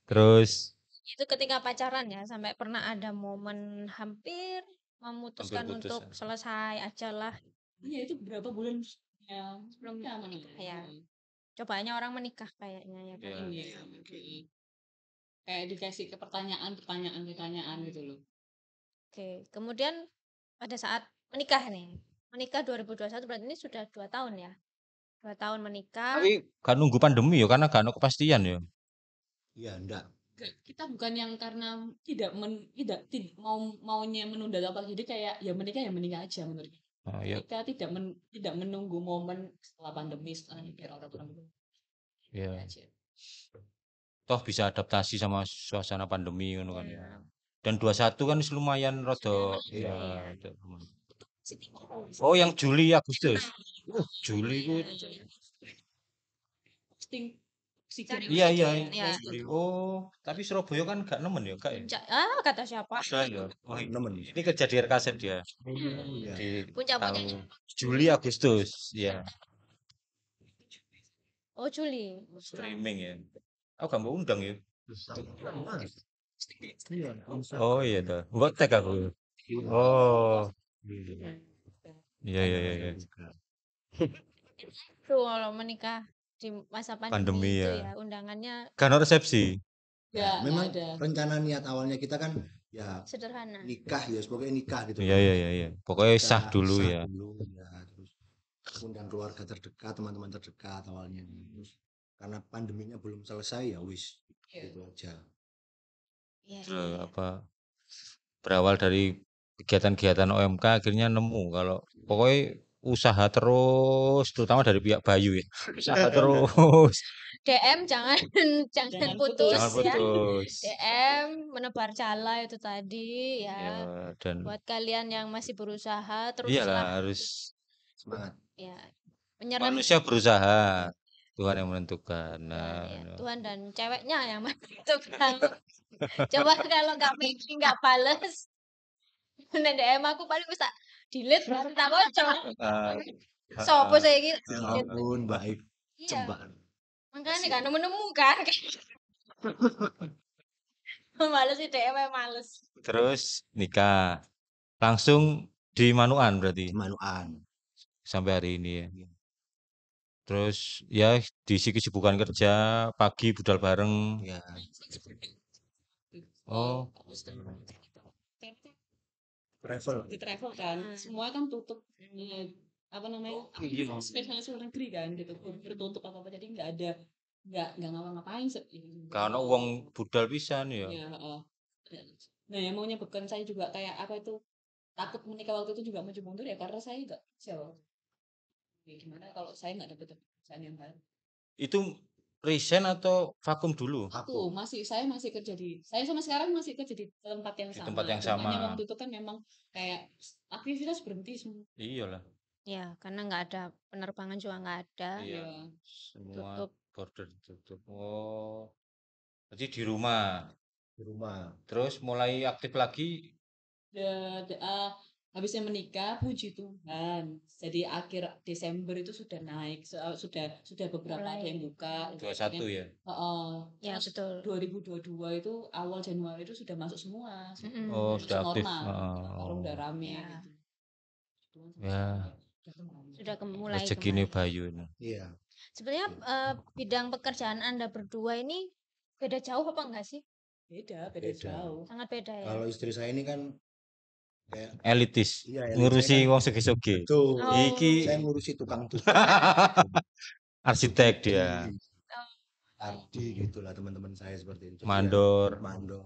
Speaker 1: Terus
Speaker 2: Itu ketika pacaran ya, sampai pernah ada momen hampir memutuskan
Speaker 1: Hampir putus,
Speaker 2: untuk
Speaker 1: ya.
Speaker 2: selesai aja lah.
Speaker 3: Iya, itu berapa bulan ya sebelum menikah
Speaker 2: Ya. Cobaannya orang menikah kayaknya ya kan.
Speaker 1: Iya.
Speaker 3: Iya. Kayak dikasih ke pertanyaan gitu loh.
Speaker 2: Oke, kemudian pada saat menikah nih. Menikah 2021 berarti ini sudah 2 tahun ya. 2 tahun menikah.
Speaker 1: tapi kan nunggu pandemi ya karena gak ono kepastian ya.
Speaker 4: Iya, enggak.
Speaker 3: Kita bukan yang karena tidak maunya menunda atau apa, jadi kayak ya menikah aja menurut.
Speaker 1: Oh, iya.
Speaker 3: Kita tidak menunggu momen setelah pandemi, setelah biar orang dulu.
Speaker 1: Iya.
Speaker 3: Aja.
Speaker 1: Toh bisa adaptasi sama suasana pandemi ngono kan ya. Dan 21 kan wis lumayan rada ya. Oh, yang Juli Agustus. Juli ku
Speaker 3: Sting
Speaker 1: iya iya.
Speaker 2: Iya.
Speaker 1: Juli. Oh, tapi Surabaya kan gak nemen ya, Kak ya?
Speaker 2: Kata siapa?
Speaker 1: Sudah ya. Oh,
Speaker 4: Nemen.
Speaker 1: ini kerja di RKZ dia.
Speaker 4: Iya.
Speaker 1: Di
Speaker 2: Puncak-puncaknya.
Speaker 1: tahun Juli Agustus, ya.
Speaker 2: Oh, Juli.
Speaker 1: Streaming ya. Aku gak mau undang ya.
Speaker 4: Iya.
Speaker 1: Oh iya dah. Mbok tag aku. Oh. Iya iya iya. Iya.
Speaker 2: Tuh kalau menikah di masa pandemi,
Speaker 1: Pandemi,
Speaker 2: itu
Speaker 1: ya.
Speaker 2: ya undangannya
Speaker 1: Kan resepsi.
Speaker 3: Nggak
Speaker 4: memang
Speaker 3: ada.
Speaker 4: rencana niat awalnya kita kan ya
Speaker 2: Sederhana.
Speaker 4: nikah ya, pokoknya nikah gitu
Speaker 1: Iya,
Speaker 4: loh.
Speaker 1: iya, iya. Pokoknya sah
Speaker 4: Nikah
Speaker 1: dulu
Speaker 4: sah
Speaker 1: ya.
Speaker 4: dulu ya, terus undang keluarga terdekat, teman-teman terdekat awalnya. Terus karena pandeminya belum selesai ya wis
Speaker 3: Iya.
Speaker 4: gitu aja.
Speaker 2: Iya,
Speaker 1: Terus
Speaker 2: iya.
Speaker 1: apa berawal dari kegiatan-kegiatan OMK akhirnya nemu kalau pokoknya usaha terus terutama dari pihak Bayu ya. Usaha terus.
Speaker 2: DM jangan jangan
Speaker 3: Jangan
Speaker 2: putus
Speaker 1: Jangan
Speaker 3: putus.
Speaker 2: ya.
Speaker 1: putus.
Speaker 2: DM menebar cala itu tadi
Speaker 1: Ya,
Speaker 2: ya.
Speaker 1: dan
Speaker 2: Buat kalian yang masih berusaha
Speaker 1: iyalah
Speaker 2: teruslah
Speaker 1: harus
Speaker 4: Semangat.
Speaker 2: ya. Menyerap
Speaker 1: manusia berusaha. Tuhan yang menentukan.
Speaker 2: Tuhan,
Speaker 1: Nah,
Speaker 2: ya.
Speaker 1: no.
Speaker 2: Tuhan dan ceweknya yang menentukan. Coba kalau nggak bales DM aku paling bisa delete baru tak bocor.
Speaker 1: Ah,
Speaker 2: Sopo
Speaker 1: ah,
Speaker 2: saya gitu.
Speaker 4: Ya ampun, baik
Speaker 2: Iya.
Speaker 4: cembak.
Speaker 2: Makanya kan nemu kan. Males sih DM males.
Speaker 1: terus nikah. Langsung di Manuan berarti
Speaker 4: Manuan.
Speaker 1: sampai hari ini ya. Terus ya diisi kesibukan kerja, pagi budal bareng.
Speaker 4: Ya,
Speaker 1: Oh,
Speaker 4: travel.
Speaker 3: Di travel kan, semua kan tutup. Apa namanya? Spesialis luar negeri kan gitu. Bertutup apa-apa jadi nggak ngapa-ngapain.
Speaker 1: karena uang budal pisan ya.
Speaker 3: Ya, nah yang mau nyebutkan saya juga kayak apa itu takut menikah waktu itu juga maju mundur ya karena saya nggak kerja waktu itu. Ya, gimana kalau saya nggak dapet pekerjaan yang baru?
Speaker 1: Itu resign atau vakum dulu?
Speaker 3: Aku saya masih kerja saya sama sekarang masih kerja di tempat yang
Speaker 1: Di
Speaker 3: sama.
Speaker 1: tempat yang
Speaker 3: Cumanya
Speaker 1: sama.
Speaker 3: waktu itu kan memang kayak aktivitas berhenti semua.
Speaker 1: Iyalah.
Speaker 2: Ya, karena nggak ada penerbangan juga nggak ada.
Speaker 1: Iya.
Speaker 3: Ya.
Speaker 1: Semua
Speaker 2: Tutup.
Speaker 1: border ditutup. Oh. Jadi di rumah.
Speaker 4: Di rumah.
Speaker 1: Terus mulai aktif lagi
Speaker 3: Habisnya menikah, puji Tuhan. Jadi akhir Desember itu sudah naik, sudah beberapa ada yang buka.
Speaker 1: 21 ya.
Speaker 2: Ya,
Speaker 3: Terus
Speaker 2: betul.
Speaker 3: 2022 itu awal Januari itu sudah masuk semua.
Speaker 1: Oh,
Speaker 3: Masuk
Speaker 1: sudah aktif.
Speaker 3: normal. Orang udah
Speaker 1: Oh.
Speaker 3: rame
Speaker 2: Ya.
Speaker 3: gitu.
Speaker 1: Ya,
Speaker 2: Sudah mulai
Speaker 1: rezeki ini
Speaker 2: kembali.
Speaker 1: Bayu ini.
Speaker 4: Iya.
Speaker 2: Sebenarnya bidang pekerjaan Anda berdua ini beda jauh apa enggak sih?
Speaker 3: Beda
Speaker 4: Beda.
Speaker 3: jauh.
Speaker 2: Sangat beda ya.
Speaker 4: Kalau istri saya ini kan kayak
Speaker 1: Elitis.
Speaker 4: iya, elit.
Speaker 1: Ngurusi
Speaker 4: Saya kan
Speaker 1: wong sege-sege.
Speaker 4: betul.
Speaker 2: Oh.
Speaker 1: Iki
Speaker 4: Saya ngurusi tukang
Speaker 1: arsitek dia.
Speaker 4: Ardi gitulah teman-teman saya seperti itu. Jadi ya,
Speaker 1: Mandor.
Speaker 4: mandor.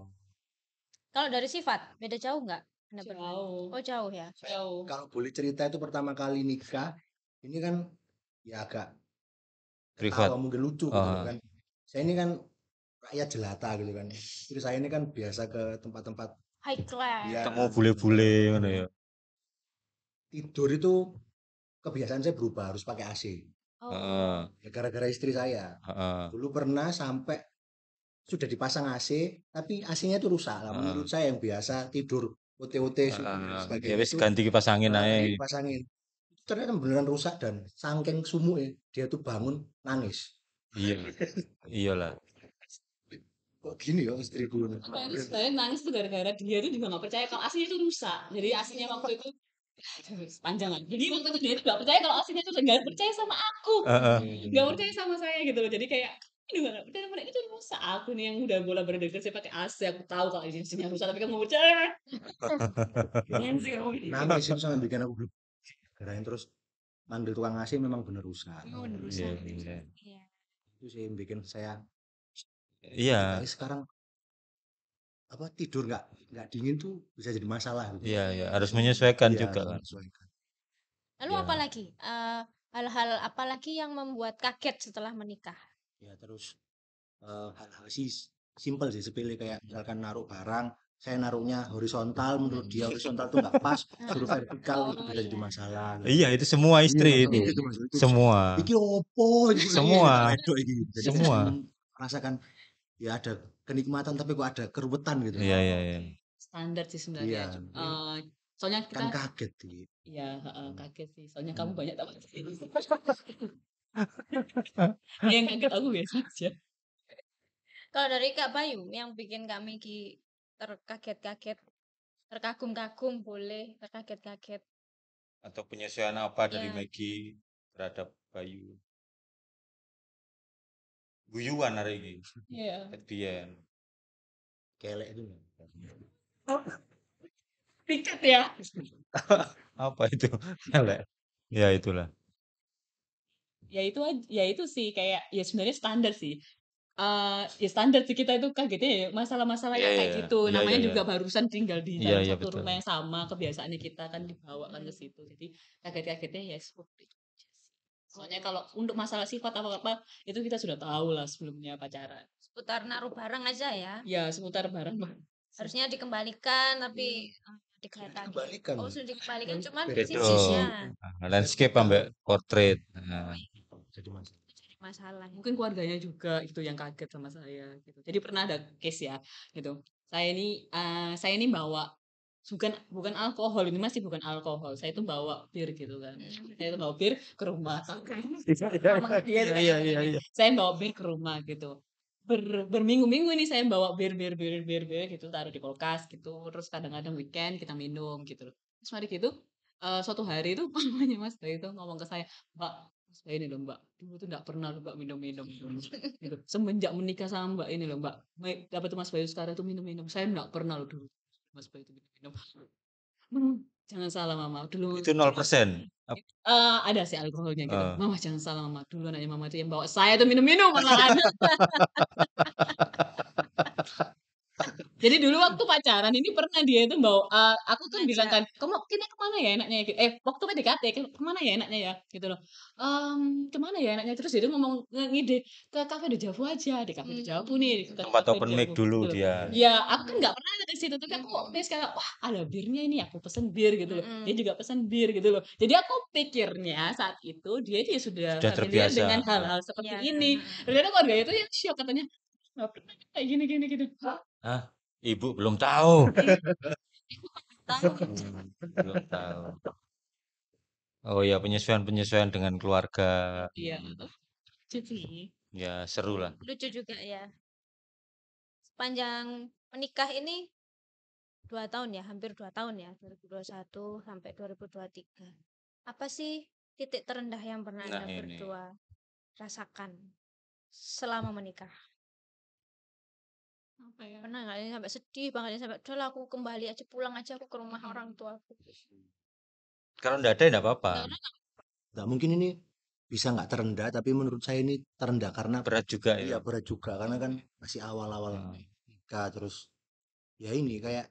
Speaker 2: Kalau dari sifat beda jauh enggak? Anda berdua?
Speaker 3: Jauh.
Speaker 2: Oh, jauh ya.
Speaker 3: Jauh.
Speaker 4: Kalau boleh cerita itu pertama kali nikah, ini kan ya agak
Speaker 1: Privat.
Speaker 4: ketawa mungkin lucu gitu loh kan. Saya ini kan rakyat jelata gitu kan. Terus saya ini kan biasa ke tempat-tempat
Speaker 2: High class.
Speaker 4: ya,
Speaker 1: Ketemu bule-bule ngono ya.
Speaker 4: tidur itu kebiasaan saya berubah harus pakai AC.
Speaker 2: Oh.
Speaker 1: Heeh.
Speaker 4: Ya gara-gara istri saya.
Speaker 1: Heeh.
Speaker 4: Dulu pernah sampai sudah dipasang AC, tapi AC-nya itu rusak lah. Menurut saya yang biasa tidur OT-OT
Speaker 1: Ya
Speaker 4: sebagainya
Speaker 1: wis
Speaker 4: itu
Speaker 1: ganti kipas angin ae.
Speaker 4: dipasangin. Ternyata beneran rusak dan saking sumuk ya, dia tuh bangun nangis.
Speaker 1: Iya. Iyalah.
Speaker 4: Kok gini ya istriku?
Speaker 3: Saya nangis tuh gara-gara dia tuh juga nggak percaya kalau aslinya itu rusak. Jadi aslinya waktu itu panjang kan. Jadi waktu itu dia tuh nggak percaya kalau aslinya itu nggak percaya sama aku, nggak percaya sama saya gitu loh. Jadi kayak ini juga nggak percaya sama ini tuh rusak. Aku nih yang udah bola berdeket saya pakai AC. Aku tahu kalau ini aslinya rusak tapi kamu nggak percaya.
Speaker 4: Nangis itu sampai bikin aku belum. Kirain terus manggil tukang AC memang bener rusak.
Speaker 1: Iya, iya.
Speaker 2: Iya.
Speaker 4: Itu sih yang bikin saya
Speaker 1: Iya.
Speaker 4: sekarang apa tidur nggak dingin tuh bisa jadi masalah gitu.
Speaker 1: Iya, iya, harus menyesuaikan
Speaker 4: Iya,
Speaker 1: juga kan.
Speaker 4: menyesuaikan.
Speaker 2: Lalu
Speaker 1: Ya.
Speaker 2: apa lagi? Hal-hal apa lagi yang membuat kaget setelah menikah?
Speaker 4: Ya terus hal-hal sih simpel sih sepele kayak misalkan naruh barang, saya naruhnya horizontal, menurut dia horizontal tuh nggak pas, suruh vertikal itu bisa jadi masalah.
Speaker 1: Iya, itu semua istri
Speaker 4: Iya,
Speaker 1: itu.
Speaker 4: gitu, Mas. Itu
Speaker 1: Semua.
Speaker 4: iki opo iki
Speaker 1: Semua.
Speaker 4: wedok iki. Jadi
Speaker 1: Semua.
Speaker 4: merasakan ya ada kenikmatan tapi kok ada keruwetan gitu.
Speaker 1: Iya, iya, iya.
Speaker 3: Standar sih sebenarnya.
Speaker 4: Iya.
Speaker 3: Soalnya
Speaker 4: Kan
Speaker 3: kita
Speaker 4: kaget sih.
Speaker 3: ya kaget sih. Soalnya kamu banyak tahu. Yang kaget aku biasa aja.
Speaker 2: Kalau dari Kak Bayu yang bikin Kak Miki terkaget-kaget, terkagum-kagum boleh, terkaget-kaget.
Speaker 1: Atau penyesuaian apa dari
Speaker 2: Ya.
Speaker 1: Maggie terhadap Bayu? Guyuan hari ini.
Speaker 3: Iya.
Speaker 1: Kedian.
Speaker 4: kelek itu.
Speaker 3: Piket ya.
Speaker 1: Apa itu? Elek. Ya itulah.
Speaker 3: Ya itu sih kayak ya sebenarnya standar sih. Ya standar sih kita itu kagetnya ya masalah-masalah
Speaker 1: Iya
Speaker 3: yang kayak
Speaker 1: iya.
Speaker 3: gitu.
Speaker 1: Iya iya
Speaker 3: Namanya
Speaker 1: iya.
Speaker 3: juga barusan tinggal di
Speaker 1: Iya
Speaker 3: dalam
Speaker 1: iya
Speaker 3: satu
Speaker 1: betul.
Speaker 3: rumah yang sama, kebiasaannya kita kan dibawa kan ke situ. Jadi kaget-kagetnya ya seperti itu aja sih. Soalnya kalau untuk masalah sifat apa-apa itu kita sudah tahu lah sebelumnya pacaran.
Speaker 2: Seputar naruh barang aja ya.
Speaker 3: Ya seputar barang.
Speaker 2: Harusnya dikembalikan tapi
Speaker 4: Sudah
Speaker 2: digeletak.
Speaker 4: dikembalikan.
Speaker 2: Oh, sudah dikembalikan
Speaker 3: Dan
Speaker 2: cuman
Speaker 4: Beda.
Speaker 1: Betul.
Speaker 2: sisinya
Speaker 1: Landscape ambek portrait. Nah,
Speaker 4: Jadi mas.
Speaker 2: jadi masalah.
Speaker 3: mungkin keluarganya juga itu yang kaget sama saya gitu. Jadi pernah ada case ya gitu. Saya ini bawa bukan alkohol, ini masih bukan alkohol. Saya itu bawa bir gitu kan. Saya itu bawa bir ke rumah. Mama dia itu
Speaker 1: iya
Speaker 3: kayak
Speaker 1: iya
Speaker 3: gini.
Speaker 1: iya.
Speaker 3: Saya bawa bir ke rumah gitu. Berminggu-minggu ini saya bawa bir gitu taruh di kulkas gitu. Terus kadang-kadang weekend kita minum gitu. Terus mari gitu suatu hari itu mamanya Mas Bayu itu ngomong ke saya, "Mbak, Mas Bayu ini loh Mbak, dulu tuh nggak pernah loh Mbak minum-minum gitu. Semenjak menikah sama Mbak ini loh Mbak, dapat Mas Bayu sekarang tuh minum-minum. Saya nggak pernah loh dulu Mas Bayu itu minum-minum." Jangan salah Mama, dulu
Speaker 1: Itu 0%.
Speaker 3: ada sih alkoholnya gitu.
Speaker 1: Eh.
Speaker 3: Mama jangan salah Mama, dulu anaknya Mama itu yang bawa saya tuh minum-minum malahan. Jadi dulu waktu pacaran ini pernah dia itu bawa, aku kan bilang kan, "Kamu kita kemana ya enaknya ya?" Waktu PDKT, "Kemana ya enaknya ya?" Gitu loh. "Kemana ya enaknya?" Terus dia itu ngomong ngide, "Ke Cafe de Javu aja, di Cafe de Javu nih." Ke
Speaker 1: Tempat
Speaker 3: Cafe de
Speaker 1: open mic
Speaker 3: Javu,
Speaker 1: dulu
Speaker 3: gitu loh.
Speaker 1: dia.
Speaker 3: Ya, aku kan nggak pernah ke situ, tapi aku pas kayak, "Wah, ada birnya ini, aku pesen bir," gitu loh. Dia juga pesen bir gitu loh. Jadi aku pikirnya saat itu dia itu ya sudah
Speaker 1: Sudah
Speaker 3: familiar
Speaker 1: terbiasa.
Speaker 3: dengan hal-hal seperti
Speaker 2: Iya.
Speaker 3: ini. Ternyata keluarga itu yang syok katanya, "Nggak pernah kayak gini gitu."
Speaker 1: Hah? Ibu belum tahu.
Speaker 2: Tahu.
Speaker 1: Belum tahu. Oh ya, penyesuaian-penyesuaian dengan keluarga.
Speaker 3: Iya, jadi
Speaker 1: Ya, seru lah.
Speaker 2: Lucu juga ya. Sepanjang menikah ini 2 tahun ya, hampir 2 tahun ya, 2021 sampai 2023. Apa sih titik terendah yang pernah
Speaker 1: Nah,
Speaker 2: Anda
Speaker 1: ini.
Speaker 2: berdua rasakan selama menikah?
Speaker 3: apa ya?
Speaker 2: Pernah nggak ini sampai sedih banget ini sampai, "Udahlah aku kembali aja, pulang aja aku ke rumah orang tuaku."
Speaker 1: Kalau enggak ada enggak apa-apa.
Speaker 4: Nggak mungkin ini bisa nggak terendah, tapi menurut saya ini terendah karena
Speaker 1: Berat juga
Speaker 4: iya
Speaker 1: ya.
Speaker 4: berat juga karena kan masih awal-awal nikah terus ya ini kayak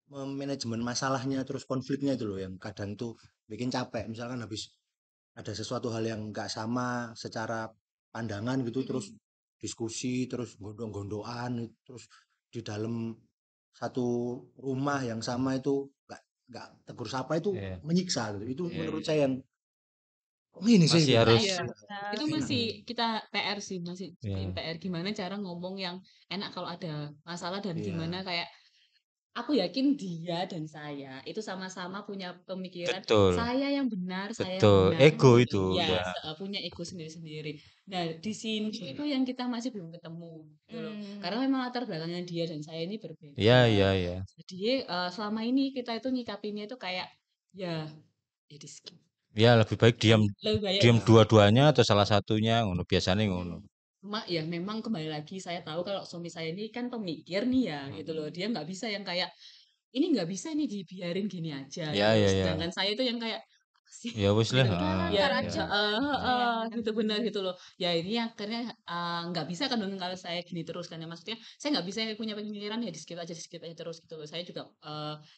Speaker 4: manajemen masalahnya terus konfliknya itu loh yang kadang tuh bikin capek. Misalkan habis ada sesuatu hal yang nggak sama secara pandangan gitu terus diskusi terus gondong-gondoan terus di dalam satu rumah yang sama itu nggak tegur sapa itu
Speaker 1: Iya.
Speaker 4: menyiksa gitu. Itu
Speaker 1: Iya,
Speaker 4: menurut
Speaker 1: iya.
Speaker 4: saya yang kok ini sih
Speaker 1: Masih
Speaker 4: gitu.
Speaker 1: harus
Speaker 3: Iya. Itu masih kita PR sih, masih
Speaker 1: Iya.
Speaker 3: PR gimana cara ngomong yang enak kalau ada masalah dan
Speaker 4: Iya.
Speaker 3: gimana kayak aku yakin dia dan saya itu sama-sama punya pemikiran
Speaker 1: Betul.
Speaker 3: saya yang benar, saya yang
Speaker 1: Betul.
Speaker 3: benar.
Speaker 1: Ego itu,
Speaker 3: Iya,
Speaker 1: ya.
Speaker 3: punya ego sendiri-sendiri. Nah, di sini itu yang kita masih belum ketemu gitu loh. Karena memang latar belakangnya dia dan saya ini berbeda.
Speaker 1: Iya, iya, iya.
Speaker 3: Jadi selama ini kita itu nyikapinnya itu kayak ya di skip.
Speaker 1: Ya, lebih baik diam
Speaker 3: Lebih banyak
Speaker 1: diam
Speaker 3: di skip.
Speaker 1: dua-duanya atau salah satunya ngono biasanya ngono.
Speaker 3: Cuma ya memang kembali lagi saya tahu kalau suami saya ini kan pemikir nih ya gitu loh. Dia nggak bisa yang kayak ini nggak bisa nih dibiarin gini aja
Speaker 1: Ya,
Speaker 3: gitu.
Speaker 1: ya, ya.
Speaker 3: Sedangkan saya itu yang kayak apa sih
Speaker 1: Ya wis lah.
Speaker 3: gitu.
Speaker 1: Ah,
Speaker 3: Ya,
Speaker 2: ntar aja.
Speaker 3: gitu benar gitu loh. Ya ini akhirnya nggak bisa kan dong kalau saya gini terus kan ya maksudnya saya nggak bisa punya pemikiran ya di skip aja terus gitu loh. Saya juga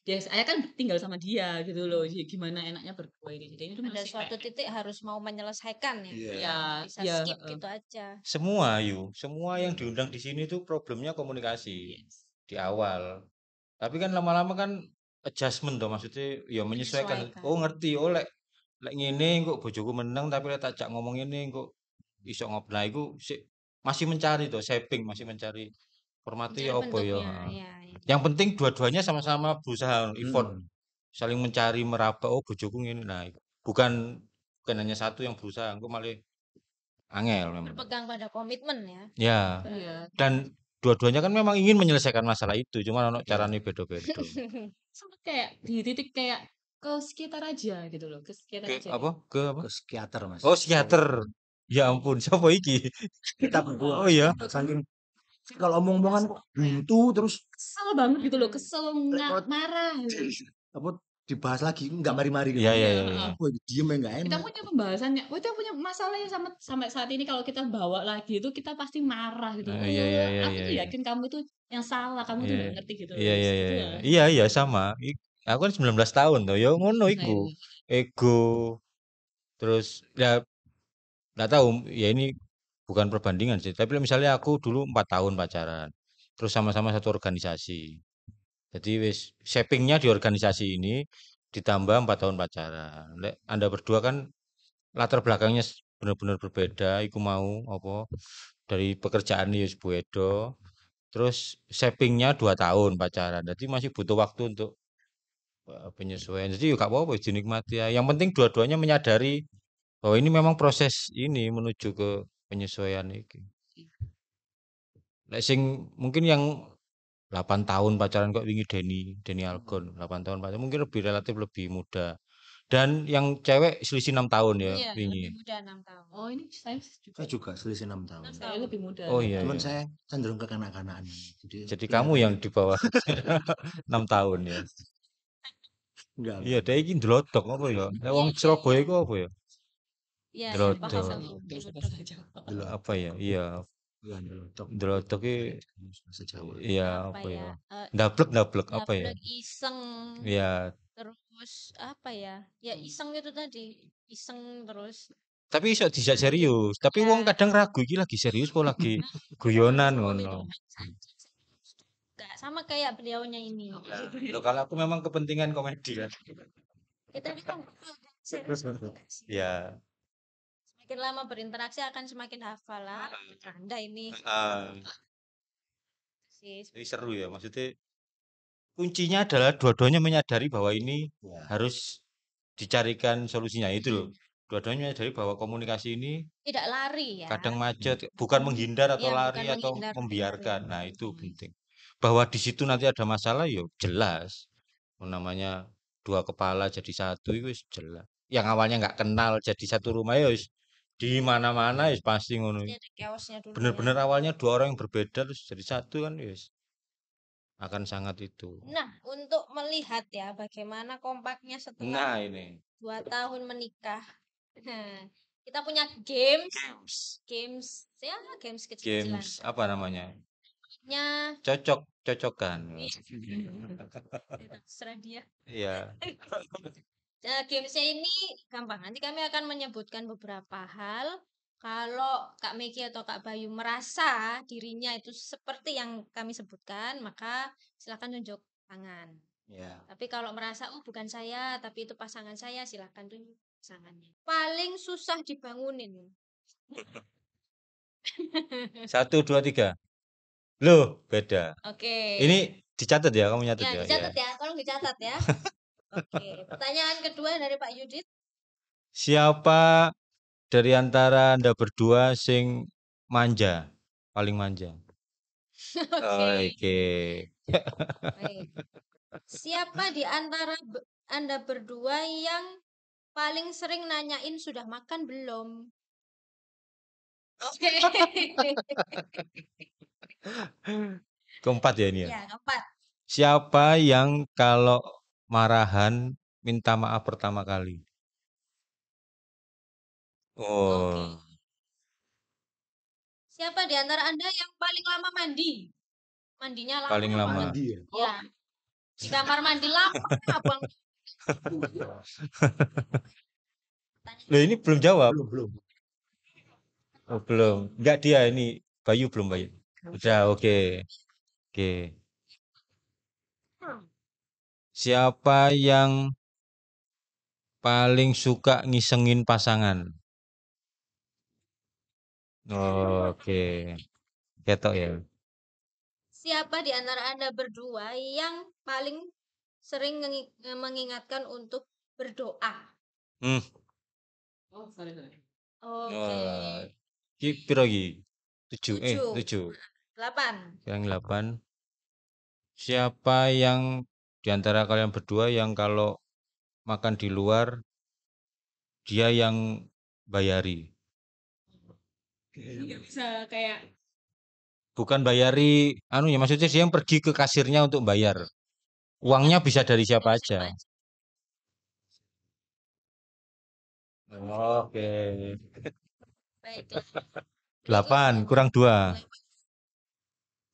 Speaker 3: saya kan tinggal sama dia gitu loh. Ya, gimana enaknya berdua ini. Jadi ini tuh
Speaker 2: Ada
Speaker 3: masih
Speaker 2: suatu
Speaker 3: kayak
Speaker 2: titik harus mau menyelesaikan ya.
Speaker 4: Iya.
Speaker 3: ya
Speaker 2: Bisa
Speaker 3: ya
Speaker 2: skip gitu aja.
Speaker 1: Semua yang diundang di sini tuh problemnya komunikasi
Speaker 3: yes.
Speaker 1: di awal. Tapi kan lama-lama kan adjustment toh maksudnya ya menyesuaikan.
Speaker 2: Menyesuaikan.
Speaker 1: Oh ngerti, oh lek ngene kok bojoku meneng tapi lek takjak ngomong ini kok iso ngobrol. Nah, iku masih mencari toh, shaping masih mencari formatnya ya
Speaker 2: Mencari
Speaker 1: apa ya.
Speaker 2: bentuknya. Iya, iya.
Speaker 1: Yang penting dua-duanya sama-sama berusaha effort
Speaker 4: Hmm.
Speaker 1: saling mencari meraba oh bojoku ngene. Nah, bukan hanya satu yang berusaha, engko malah angel memang.
Speaker 2: Berpegang pada komitmen ya.
Speaker 1: Ya,
Speaker 3: Iya.
Speaker 1: dan dua-duanya kan memang ingin menyelesaikan masalah itu, cuma ono carane beda-beda.
Speaker 3: Sempat kayak di titik kayak ke sekitar aja gitu loh, ke sekitar
Speaker 1: Ke
Speaker 3: aja.
Speaker 1: apa? Ke apa?
Speaker 4: Ke psikiater mas.
Speaker 1: Oh, psikiater. Ya ampun, siapa iki?
Speaker 4: Kita berdua.
Speaker 1: Oh iya.
Speaker 4: Saking Kalau omong-omongan kok buntu terus
Speaker 3: Kesel banget gitu loh, kesel
Speaker 4: Repot.
Speaker 3: marah.
Speaker 4: apa dibahas lagi nggak mari-mari gitu.
Speaker 1: Iya, iya,
Speaker 3: Iya,
Speaker 1: iya, iya.
Speaker 4: Wah, diem ya nggak
Speaker 3: Kita
Speaker 4: enak.
Speaker 3: punya pembahasannya, kita punya masalah yang sampai saat ini kalau kita bawa lagi itu kita pasti marah gitu.
Speaker 1: Iya, iya, iya,
Speaker 3: Aku
Speaker 1: iya,
Speaker 3: tuh
Speaker 1: iya.
Speaker 3: yakin kamu itu yang salah, kamu tuh
Speaker 1: Iya,
Speaker 3: nggak ngerti gitu.
Speaker 1: iya, iya,
Speaker 3: Gitu
Speaker 1: iya,
Speaker 3: lah.
Speaker 1: iya, iya, sama. Aku kan 19 tahun tuh, ya ngono
Speaker 3: Nah,
Speaker 1: iku.
Speaker 3: itu.
Speaker 1: Ego, terus ya nggak tahu, ya ini bukan perbandingan sih. Tapi misalnya aku dulu 4 tahun pacaran, terus sama-sama satu organisasi. Jadi wis shapingnya di organisasi ini ditambah 4 tahun pacaran. Lek Anda berdua kan latar belakangnya benar-benar berbeda. Iku mau apa dari pekerjaan ya wis beda. Terus shapingnya 2 tahun pacaran. Jadi masih butuh waktu untuk penyesuaian. Jadi gak apa-apa wis dinikmati ya. Yang penting dua-duanya menyadari bahwa ini memang proses ini menuju ke penyesuaian iki. Lek sing mungkin yang 8 tahun pacaran kok wingi Denny Algon 8 tahun pacaran mungkin lebih relatif lebih muda. Dan yang cewek selisih 6 tahun ya
Speaker 2: Iya,
Speaker 1: wingi.
Speaker 2: lebih muda 6 tahun.
Speaker 3: Oh, ini saya juga.
Speaker 4: Saya juga selisih 6 tahun.
Speaker 2: 6
Speaker 3: Saya
Speaker 2: tahun.
Speaker 3: lebih muda.
Speaker 1: Oh iya
Speaker 4: Cuman
Speaker 1: iya.
Speaker 4: saya cenderung kekanak-kanakan.
Speaker 1: Jadi kamu yang di bawah 6 tahun ya.
Speaker 4: enggak.
Speaker 1: Iya, dia iki ndlotok apa ya? Nek wong Surabaya iku apa ya?
Speaker 2: Iya,
Speaker 1: Drodok.
Speaker 2: bahasa
Speaker 3: Bahasa Jawa.
Speaker 1: Apa ya? Iya,
Speaker 4: Iya, ndelotok.
Speaker 1: ndlotok iki
Speaker 4: Bahasa Jawa.
Speaker 1: iya
Speaker 2: apa
Speaker 1: apa ya?
Speaker 2: ya?
Speaker 1: Ndablek apa ya?
Speaker 2: Dablek iseng.
Speaker 1: Iya,
Speaker 2: Terus apa ya? Ya iseng itu tadi. Iseng terus.
Speaker 1: tapi iso dijak serius. Tapi wong
Speaker 2: Ya.
Speaker 1: kadang ragu iki lagi serius apa lagi guyonan ngono.
Speaker 2: Enggak sama kayak beliaunya ini.
Speaker 1: Loh, kalau aku memang kepentingan komedi kan.
Speaker 2: Kita ini kan serius.
Speaker 1: Ya,
Speaker 2: Semakin lama berinteraksi akan semakin hafal lah. Anda ini sih.
Speaker 1: ini seru ya. Maksudnya kuncinya adalah dua-duanya menyadari bahwa ini
Speaker 4: Ya.
Speaker 1: harus dicarikan solusinya itu loh. Dua-duanya menyadari bahwa komunikasi ini
Speaker 2: Tidak lari ya.
Speaker 1: kadang macet, bukan menghindar atau
Speaker 2: Iya, bukan
Speaker 1: lari atau
Speaker 2: menghindar,
Speaker 1: membiarkan.
Speaker 2: lari.
Speaker 1: Nah, itu penting. Bahwa di situ nanti ada masalah, ya jelas. Namanya dua kepala jadi satu itu wis jelas. Yang awalnya nggak kenal jadi satu rumah ya wis di mana-mana wis pasti ngono.
Speaker 2: Pasti ada chaosnya dulu
Speaker 1: Bener-bener
Speaker 2: ya.
Speaker 1: awalnya dua orang yang berbeda terus jadi satu kan ya wis akan sangat itu.
Speaker 2: Nah, untuk melihat ya bagaimana kompaknya setelah
Speaker 1: Nah, ini
Speaker 2: 2 tahun menikah. Kita punya games ya games kecil-kecilan.
Speaker 1: games apa namanya?
Speaker 2: Nya
Speaker 1: Cocok-cocokan.
Speaker 2: terserah dia.
Speaker 1: Iya.
Speaker 2: Nah, gamesnya ini gampang. Nanti kami akan menyebutkan beberapa hal. Kalau Kak Megi atau Kak Bayu merasa dirinya itu seperti yang kami sebutkan, maka silakan tunjuk tangan.
Speaker 1: Ya.
Speaker 2: Tapi kalau merasa, oh bukan saya, tapi itu pasangan saya, silakan tunjuk pasangannya. Paling susah dibangunin.
Speaker 1: 1, 2, 3. Loh, beda.
Speaker 2: Oke.
Speaker 1: Ini dicatat ya, kamu nyatet
Speaker 2: Ya,
Speaker 1: ya?
Speaker 2: dicatat ya. Tolong dicatat ya. Oke. Pertanyaan kedua dari Pak Yudit.
Speaker 1: Siapa dari antara Anda berdua sing manja? Paling manja. Oke.
Speaker 2: Baik. Siapa di antara Anda berdua yang paling sering nanyain sudah makan belum? Oke.
Speaker 1: Keempat ya ini ya.
Speaker 2: Ya, keempat.
Speaker 1: Siapa yang kalau marahan minta maaf pertama kali?
Speaker 2: Oke.
Speaker 1: Oh,
Speaker 2: Siapa di antara Anda yang paling lama mandi? Mandinya lama
Speaker 1: paling lama.
Speaker 2: banget.
Speaker 4: Mandi ya.
Speaker 2: Ya. Di kamar mandi lama, Bang.
Speaker 1: Loh, ini belum jawab.
Speaker 4: Belum.
Speaker 1: Oh, belum. Enggak dia ini. Bayu belum, Bayu. Udah, oke. Oke. Siapa yang paling suka ngisengin pasangan? Oke. Ketok ya.
Speaker 2: Siapa di antara Anda berdua yang paling sering mengingatkan untuk berdoa?
Speaker 1: Hmm.
Speaker 3: Oh, sorry.
Speaker 2: Oke.
Speaker 1: Wah. Ki piro iki? 7. 7.
Speaker 2: 8.
Speaker 1: Yang 8. Siapa yang di antara kalian berdua yang kalau makan di luar dia yang bayari?
Speaker 3: Nggak bisa kayak
Speaker 1: bukan bayari anu ya, maksudnya dia yang pergi ke kasirnya untuk bayar. Uangnya bisa dari siapa
Speaker 2: Dari siapa
Speaker 1: aja.
Speaker 2: aja.
Speaker 1: Oke.
Speaker 2: Baiklah.
Speaker 1: 8
Speaker 2: Berikutnya.
Speaker 1: kurang 2.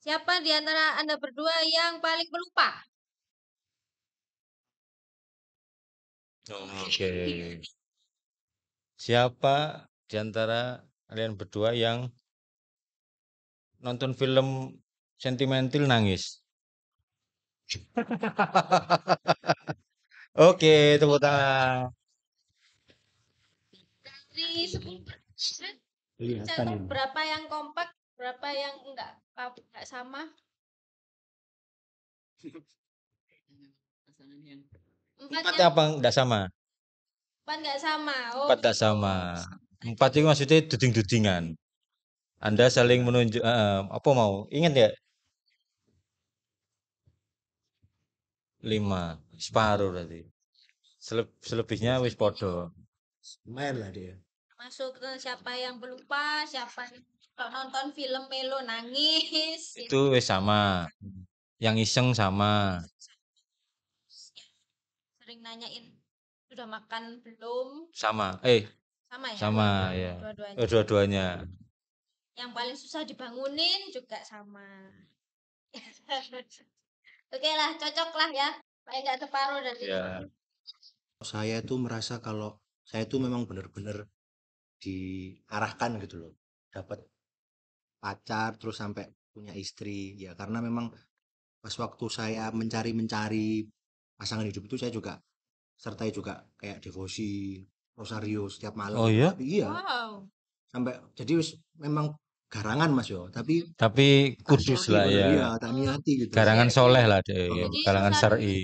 Speaker 2: Siapa di antara Anda berdua yang paling pelupa?
Speaker 1: Oke. Siapa di antara kalian berdua yang nonton film sentimental nangis? Oke, tepuk tangan.
Speaker 2: Dari 10
Speaker 4: Kelihatan ini.
Speaker 2: berapa yang kompak, berapa yang enggak sama?
Speaker 3: Pasangan yang
Speaker 1: Empat apa enggak sama?
Speaker 2: 4 enggak sama. Oh,
Speaker 1: 4 enggak
Speaker 2: gitu.
Speaker 1: sama. 4 itu maksudnya duding-dudingan. Anda saling menunjuk apa mau? Ingat ya? 5 separuh berarti. Selebihnya wis podo.
Speaker 4: Lumayan lah dia.
Speaker 2: Masuk ke siapa yang pelupa, siapa yang kalau nonton film melo nangis.
Speaker 1: Itu wis sama. Yang iseng sama.
Speaker 2: Sering nanyain sudah makan belum?
Speaker 1: Sama.
Speaker 2: Sama ya?
Speaker 1: Sama ya.
Speaker 2: Dua-duanya.
Speaker 1: Dua-duanya.
Speaker 2: Yang paling susah dibangunin juga sama. Oke lah, cocok lah ya. Paling nggak separuh dari
Speaker 1: Ya.
Speaker 4: Saya tuh merasa kalau saya tuh memang benar-benar diarahkan gitu loh. Dapat pacar terus sampai punya istri ya karena memang pas waktu saya mencari pasangan hidup itu saya juga sertai juga kayak devosi rosario setiap malam
Speaker 1: Oh
Speaker 4: gitu.
Speaker 1: iya?
Speaker 4: Tapi iya
Speaker 2: wow.
Speaker 4: sampai jadi wis memang garangan Mas yo tapi
Speaker 1: Tapi
Speaker 4: tak
Speaker 1: kudus
Speaker 4: niati
Speaker 1: lah
Speaker 4: bener,
Speaker 1: ya.
Speaker 4: iya tak niati gitu.
Speaker 1: Garangan soleh lah deh.
Speaker 2: Jadi
Speaker 1: Kalangan
Speaker 2: rosario
Speaker 1: syar'i.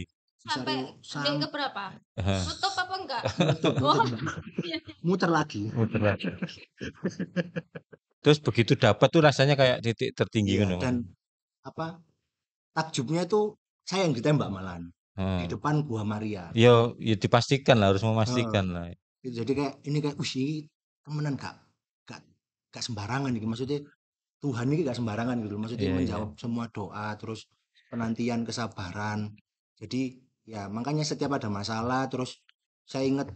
Speaker 2: sampai
Speaker 4: Rosario
Speaker 2: ke berapa?
Speaker 1: Hah.
Speaker 2: Tutup apa enggak?
Speaker 4: nutup,
Speaker 2: Oh,
Speaker 4: muter lagi.
Speaker 1: Terus begitu dapat tuh rasanya kayak titik tertinggi
Speaker 4: Iya
Speaker 1: kan.
Speaker 4: dan apa takjubnya tuh saya yang ditembak malahan di depan Gua Maria.
Speaker 1: Ya dipastikan lah, harus
Speaker 4: Heeh.
Speaker 1: memastikan lah.
Speaker 4: Jadi kayak ini kayak usi temenan gak sembarangan gitu maksudnya Tuhan ini gak sembarangan gitu maksudnya
Speaker 1: Iya, iya.
Speaker 4: menjawab semua doa terus penantian kesabaran jadi ya makanya setiap ada masalah terus saya ingat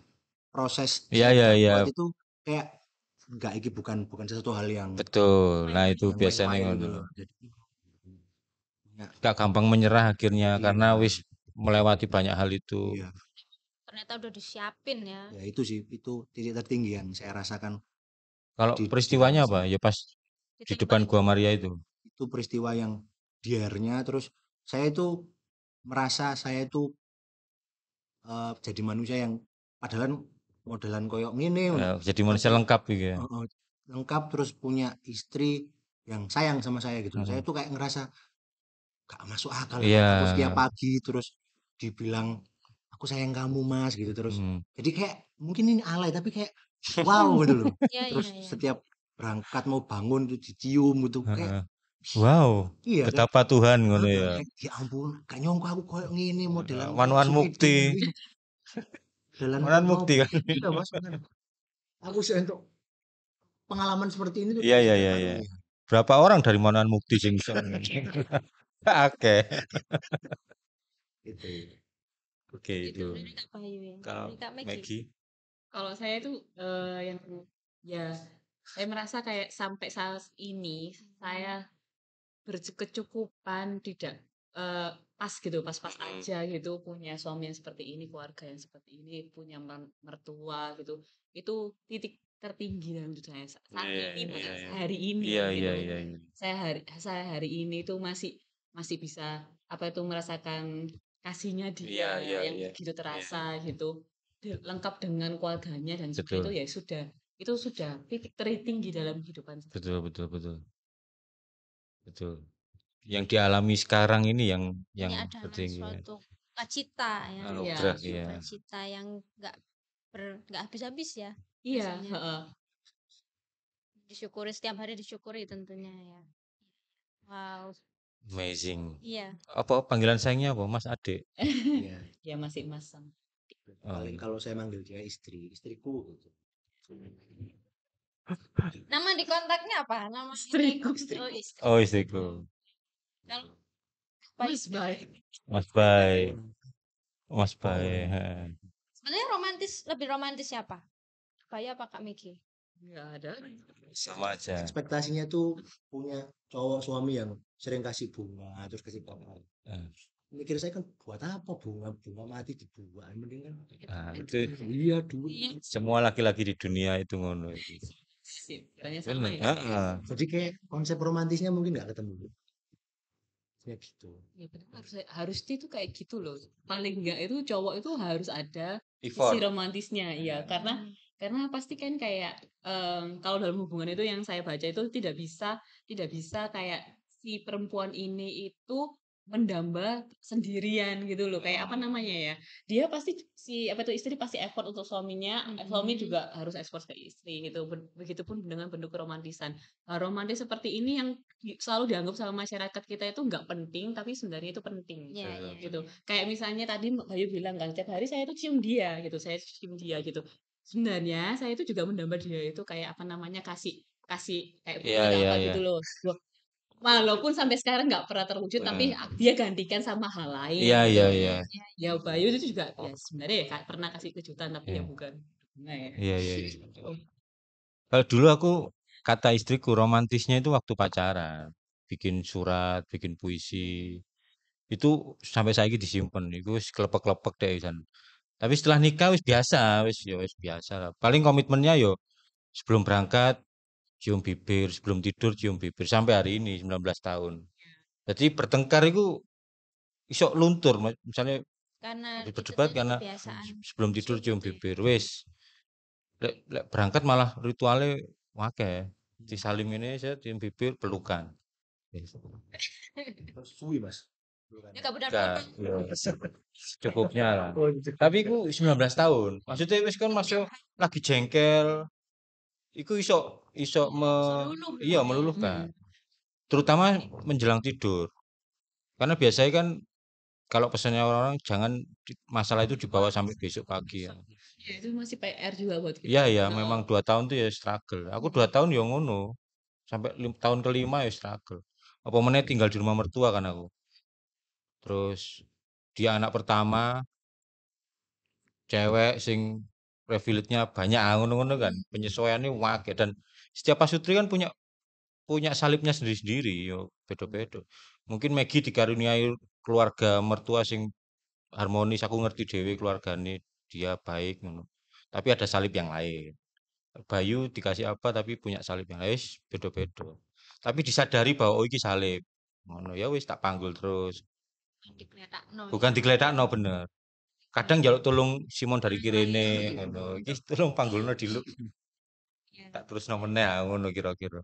Speaker 4: proses
Speaker 1: Iya,
Speaker 4: saya
Speaker 1: iya, iya.
Speaker 4: dapat itu kayak enggak iki bukan sesuatu hal yang
Speaker 1: Betul. Nah, itu
Speaker 4: yang
Speaker 1: biasanya
Speaker 4: main-main gitu
Speaker 1: ngono.
Speaker 4: loh jadi ya,
Speaker 1: Gak gampang menyerah akhirnya
Speaker 4: iya,
Speaker 1: karena wis melewati banyak hal itu.
Speaker 4: iya
Speaker 2: ternyata udah disiapin ya.
Speaker 4: ya itu sih itu titik tertinggi yang saya rasakan
Speaker 1: Kalau
Speaker 4: di
Speaker 1: peristiwanya
Speaker 4: dalam
Speaker 1: apa? Ya pas di
Speaker 2: Ditembak
Speaker 1: depan
Speaker 2: itu.
Speaker 1: Gua Maria itu.
Speaker 4: itu peristiwa yang diarnya terus saya itu merasa saya itu jadi manusia yang padahal modelan koyok ngene ngono.
Speaker 1: Jadi manusia
Speaker 4: Tapi
Speaker 1: lengkap gitu ya.
Speaker 4: heeh, lengkap terus punya istri yang sayang sama saya gitu. Saya
Speaker 1: Hmm.
Speaker 4: tuh kayak ngerasa gak masuk akal
Speaker 1: Iya.
Speaker 4: aku setiap pagi terus dibilang aku sayang kamu Mas gitu terus.
Speaker 1: Hmm.
Speaker 4: Jadi kayak mungkin ini alay tapi kayak wow gitu loh.
Speaker 2: Iya,
Speaker 4: Terus
Speaker 2: iya, iya.
Speaker 4: setiap berangkat mau bangun tuh dicium gitu kayak
Speaker 1: Heeh. Wow,
Speaker 4: iya kan
Speaker 1: betapa Tuhan ngono ya.
Speaker 4: kayak, ya ampun gak nyongko aku koyok ngene modelan koyok
Speaker 1: Manuan
Speaker 4: si
Speaker 1: mukti.
Speaker 4: Kiding, modelan
Speaker 1: Manuan
Speaker 4: mau
Speaker 1: mukti kan.
Speaker 4: iya Mas bener. Aku sih untuk pengalaman seperti ini tuh
Speaker 1: Iya, iya,
Speaker 4: tiga
Speaker 1: iya, iya.
Speaker 4: kalinya.
Speaker 1: Berapa orang dari Manuan Mukti sing iso? Oke.
Speaker 4: Itu.
Speaker 1: Oke itu.
Speaker 2: Dari Kak Bayu ya.
Speaker 1: Kalau
Speaker 2: Dari Kak Maggie.
Speaker 1: Maggie,
Speaker 3: kalau saya itu yang ya saya merasa kayak sampai saat ini saya berkecukupan tidak pas gitu pas-pas aja gitu punya suami yang seperti ini keluarga yang seperti ini punya mertua gitu itu titik tertinggi dalam hidup saya saat
Speaker 1: Iya,
Speaker 3: ini
Speaker 1: iya,
Speaker 3: bahkan
Speaker 1: iya.
Speaker 3: hari ini
Speaker 1: iya,
Speaker 3: gitu
Speaker 1: iya, iya, iya.
Speaker 3: saya hari ini itu masih bisa apa itu merasakan kasihnya
Speaker 1: Iya,
Speaker 3: dia
Speaker 1: iya,
Speaker 3: yang
Speaker 1: iya.
Speaker 3: begitu terasa gitu lengkap dengan keluarganya dan
Speaker 1: Betul.
Speaker 3: itu ya itu sudah titik tertinggi dalam kehidupan saya.
Speaker 1: Betul, betul, betul. Betul. Yang dialami sekarang ini yang
Speaker 2: Ini adalah
Speaker 1: tertinggi.
Speaker 2: suatu sukacita ya.
Speaker 1: Anugerah
Speaker 3: Iya.
Speaker 1: ya.
Speaker 2: Sukacita yang nggak habis-habis ya.
Speaker 3: Iya,
Speaker 2: Biasanya.
Speaker 3: heeh.
Speaker 2: Disyukuri setiap hari disyukuri tentunya ya. Wow.
Speaker 1: Amazing.
Speaker 2: Iya.
Speaker 1: Apa panggilan sayangnya apa? Mas Ade.
Speaker 4: Iya.
Speaker 3: Ya masih masam.
Speaker 4: Paling kalau saya manggil dia istriku gitu.
Speaker 2: Nama di kontaknya apa? Nama
Speaker 3: Istriku,
Speaker 2: Oh,
Speaker 3: istriku.
Speaker 2: istri.
Speaker 1: Oh, istriku.
Speaker 2: Kalau
Speaker 3: Mas baik.
Speaker 1: Mas Bay. Mas Bay. heeh.
Speaker 2: sebenarnya lebih romantis siapa? Bayu apa Kak Miki?
Speaker 3: Nggak ada.
Speaker 1: Sama aja.
Speaker 4: Ekspektasinya tuh punya cowok suami yang sering kasih bunga, terus kasih apa.
Speaker 1: Eh,
Speaker 4: Mikir saya kan buat apa bunga mati dibuang, mending kan
Speaker 1: Nah, itu
Speaker 4: iya dulu.
Speaker 1: semua laki-laki di dunia itu ngono.
Speaker 3: Sip, tanya sama
Speaker 1: Bener.
Speaker 3: ya.
Speaker 1: Heeh.
Speaker 4: Jadi kayak konsep romantisnya mungkin nggak ketemu. Ya gitu.
Speaker 3: Ya benar harusnya itu kayak gitu loh. Paling enggak itu cowok itu harus ada sisi
Speaker 1: Effort.
Speaker 3: romantisnya ya karena pasti kan kayak kalau dalam hubungan itu yang saya baca itu tidak bisa kayak si perempuan ini itu mendamba sendirian gitu loh kayak apa namanya ya dia pasti si apa itu istri pasti effort untuk suaminya suami juga harus effort ke istri gitu begitupun dengan bentuk keromantisan. Hal romantis seperti ini yang selalu dianggap sama masyarakat kita itu nggak penting tapi sebenarnya itu penting
Speaker 2: Iya, iya.
Speaker 3: gitu kayak misalnya tadi Mbak Bayu bilang kan setiap hari saya itu cium dia gitu saya cium dia gitu sebenarnya saya itu juga mendamba dia itu kayak apa namanya kasih kasih kayak
Speaker 1: Iya,
Speaker 3: bukti
Speaker 1: iya,
Speaker 3: apa
Speaker 1: iya.
Speaker 3: gitu loh. Walaupun sampai sekarang nggak pernah terwujud tapi dia gantikan sama hal lain
Speaker 1: Iya,
Speaker 3: gitu.
Speaker 1: iya, iya.
Speaker 3: Ya Bayu itu juga ya sebenarnya ya pernah kasih kejutan tapi ya
Speaker 1: Iya.
Speaker 3: bukan nah ya.
Speaker 1: Iya, iya, iya. Kalau dulu aku kata istriku romantisnya itu waktu pacaran, bikin surat, bikin puisi. Itu sampai saiki disimpen. Iku wis klepek-klepek deh wisan. Tapi setelah nikah wis biasa, wis biasa lah. Paling komitmennya yo sebelum berangkat cium bibir, sebelum tidur cium bibir sampai hari ini 19 tahun. Jadi bertengkar itu iso luntur, misalnya
Speaker 2: Karena itu
Speaker 1: berdebat
Speaker 2: tadi
Speaker 1: karena
Speaker 2: kebiasaan
Speaker 1: sebelum tidur cium
Speaker 2: gitu ya.
Speaker 1: bibir. Wis, lek berangkat malah ritualnya wake. Disalim ini saya cium bibir pelukan. Wis.
Speaker 4: Terus suwi mas.
Speaker 2: Ya gak
Speaker 1: Enggak,
Speaker 2: benar-benar.
Speaker 1: ya, cukupnya lah.
Speaker 4: Oh, gitu.
Speaker 1: Tapi ku 19 tahun. Maksudnya wis kan masuk lagi jengkel. Iku iso
Speaker 2: Meluluh
Speaker 1: iya
Speaker 2: ya.
Speaker 1: meluluhkan. Terutama menjelang tidur. Karena biasanya kan kalau pesannya orang-orang jangan masalah itu dibawa sampai besok pagi ya.
Speaker 3: Ya, itu masih PR juga buat kita.
Speaker 1: Iya ya, memang 2 tahun tuh ya struggle. Aku 2 tahun ya ngono. Sampai tahun kelima ya struggle. Apa meneh tinggal di rumah mertua kan aku. Terus dia anak pertama, cewek sing privilege-nya banyak ngono-ngono kan. Penyesuaiannya wake dan setiap pasutri kan punya punya salibnya sendiri-sendiri yo beda-beda. Mungkin Maggie dikaruniai keluarga mertua sing harmonis, aku ngerti dhewe keluargane dia baik ngono. Tapi ada salib yang lain. Bayu dikasih apa tapi punya salib yang lain wis beda-beda. Tapi disadari bahwa oh iki salib. Ngono ya wis tak panggul terus.
Speaker 2: Dikletakno
Speaker 1: Bukan
Speaker 2: ya.
Speaker 1: digledakno bener. Kadang njaluk tolong Simon dari kirene ngono. Iki tolong panggulno diluk
Speaker 2: Ya.
Speaker 1: tak terusno meneh ngono kira-kira.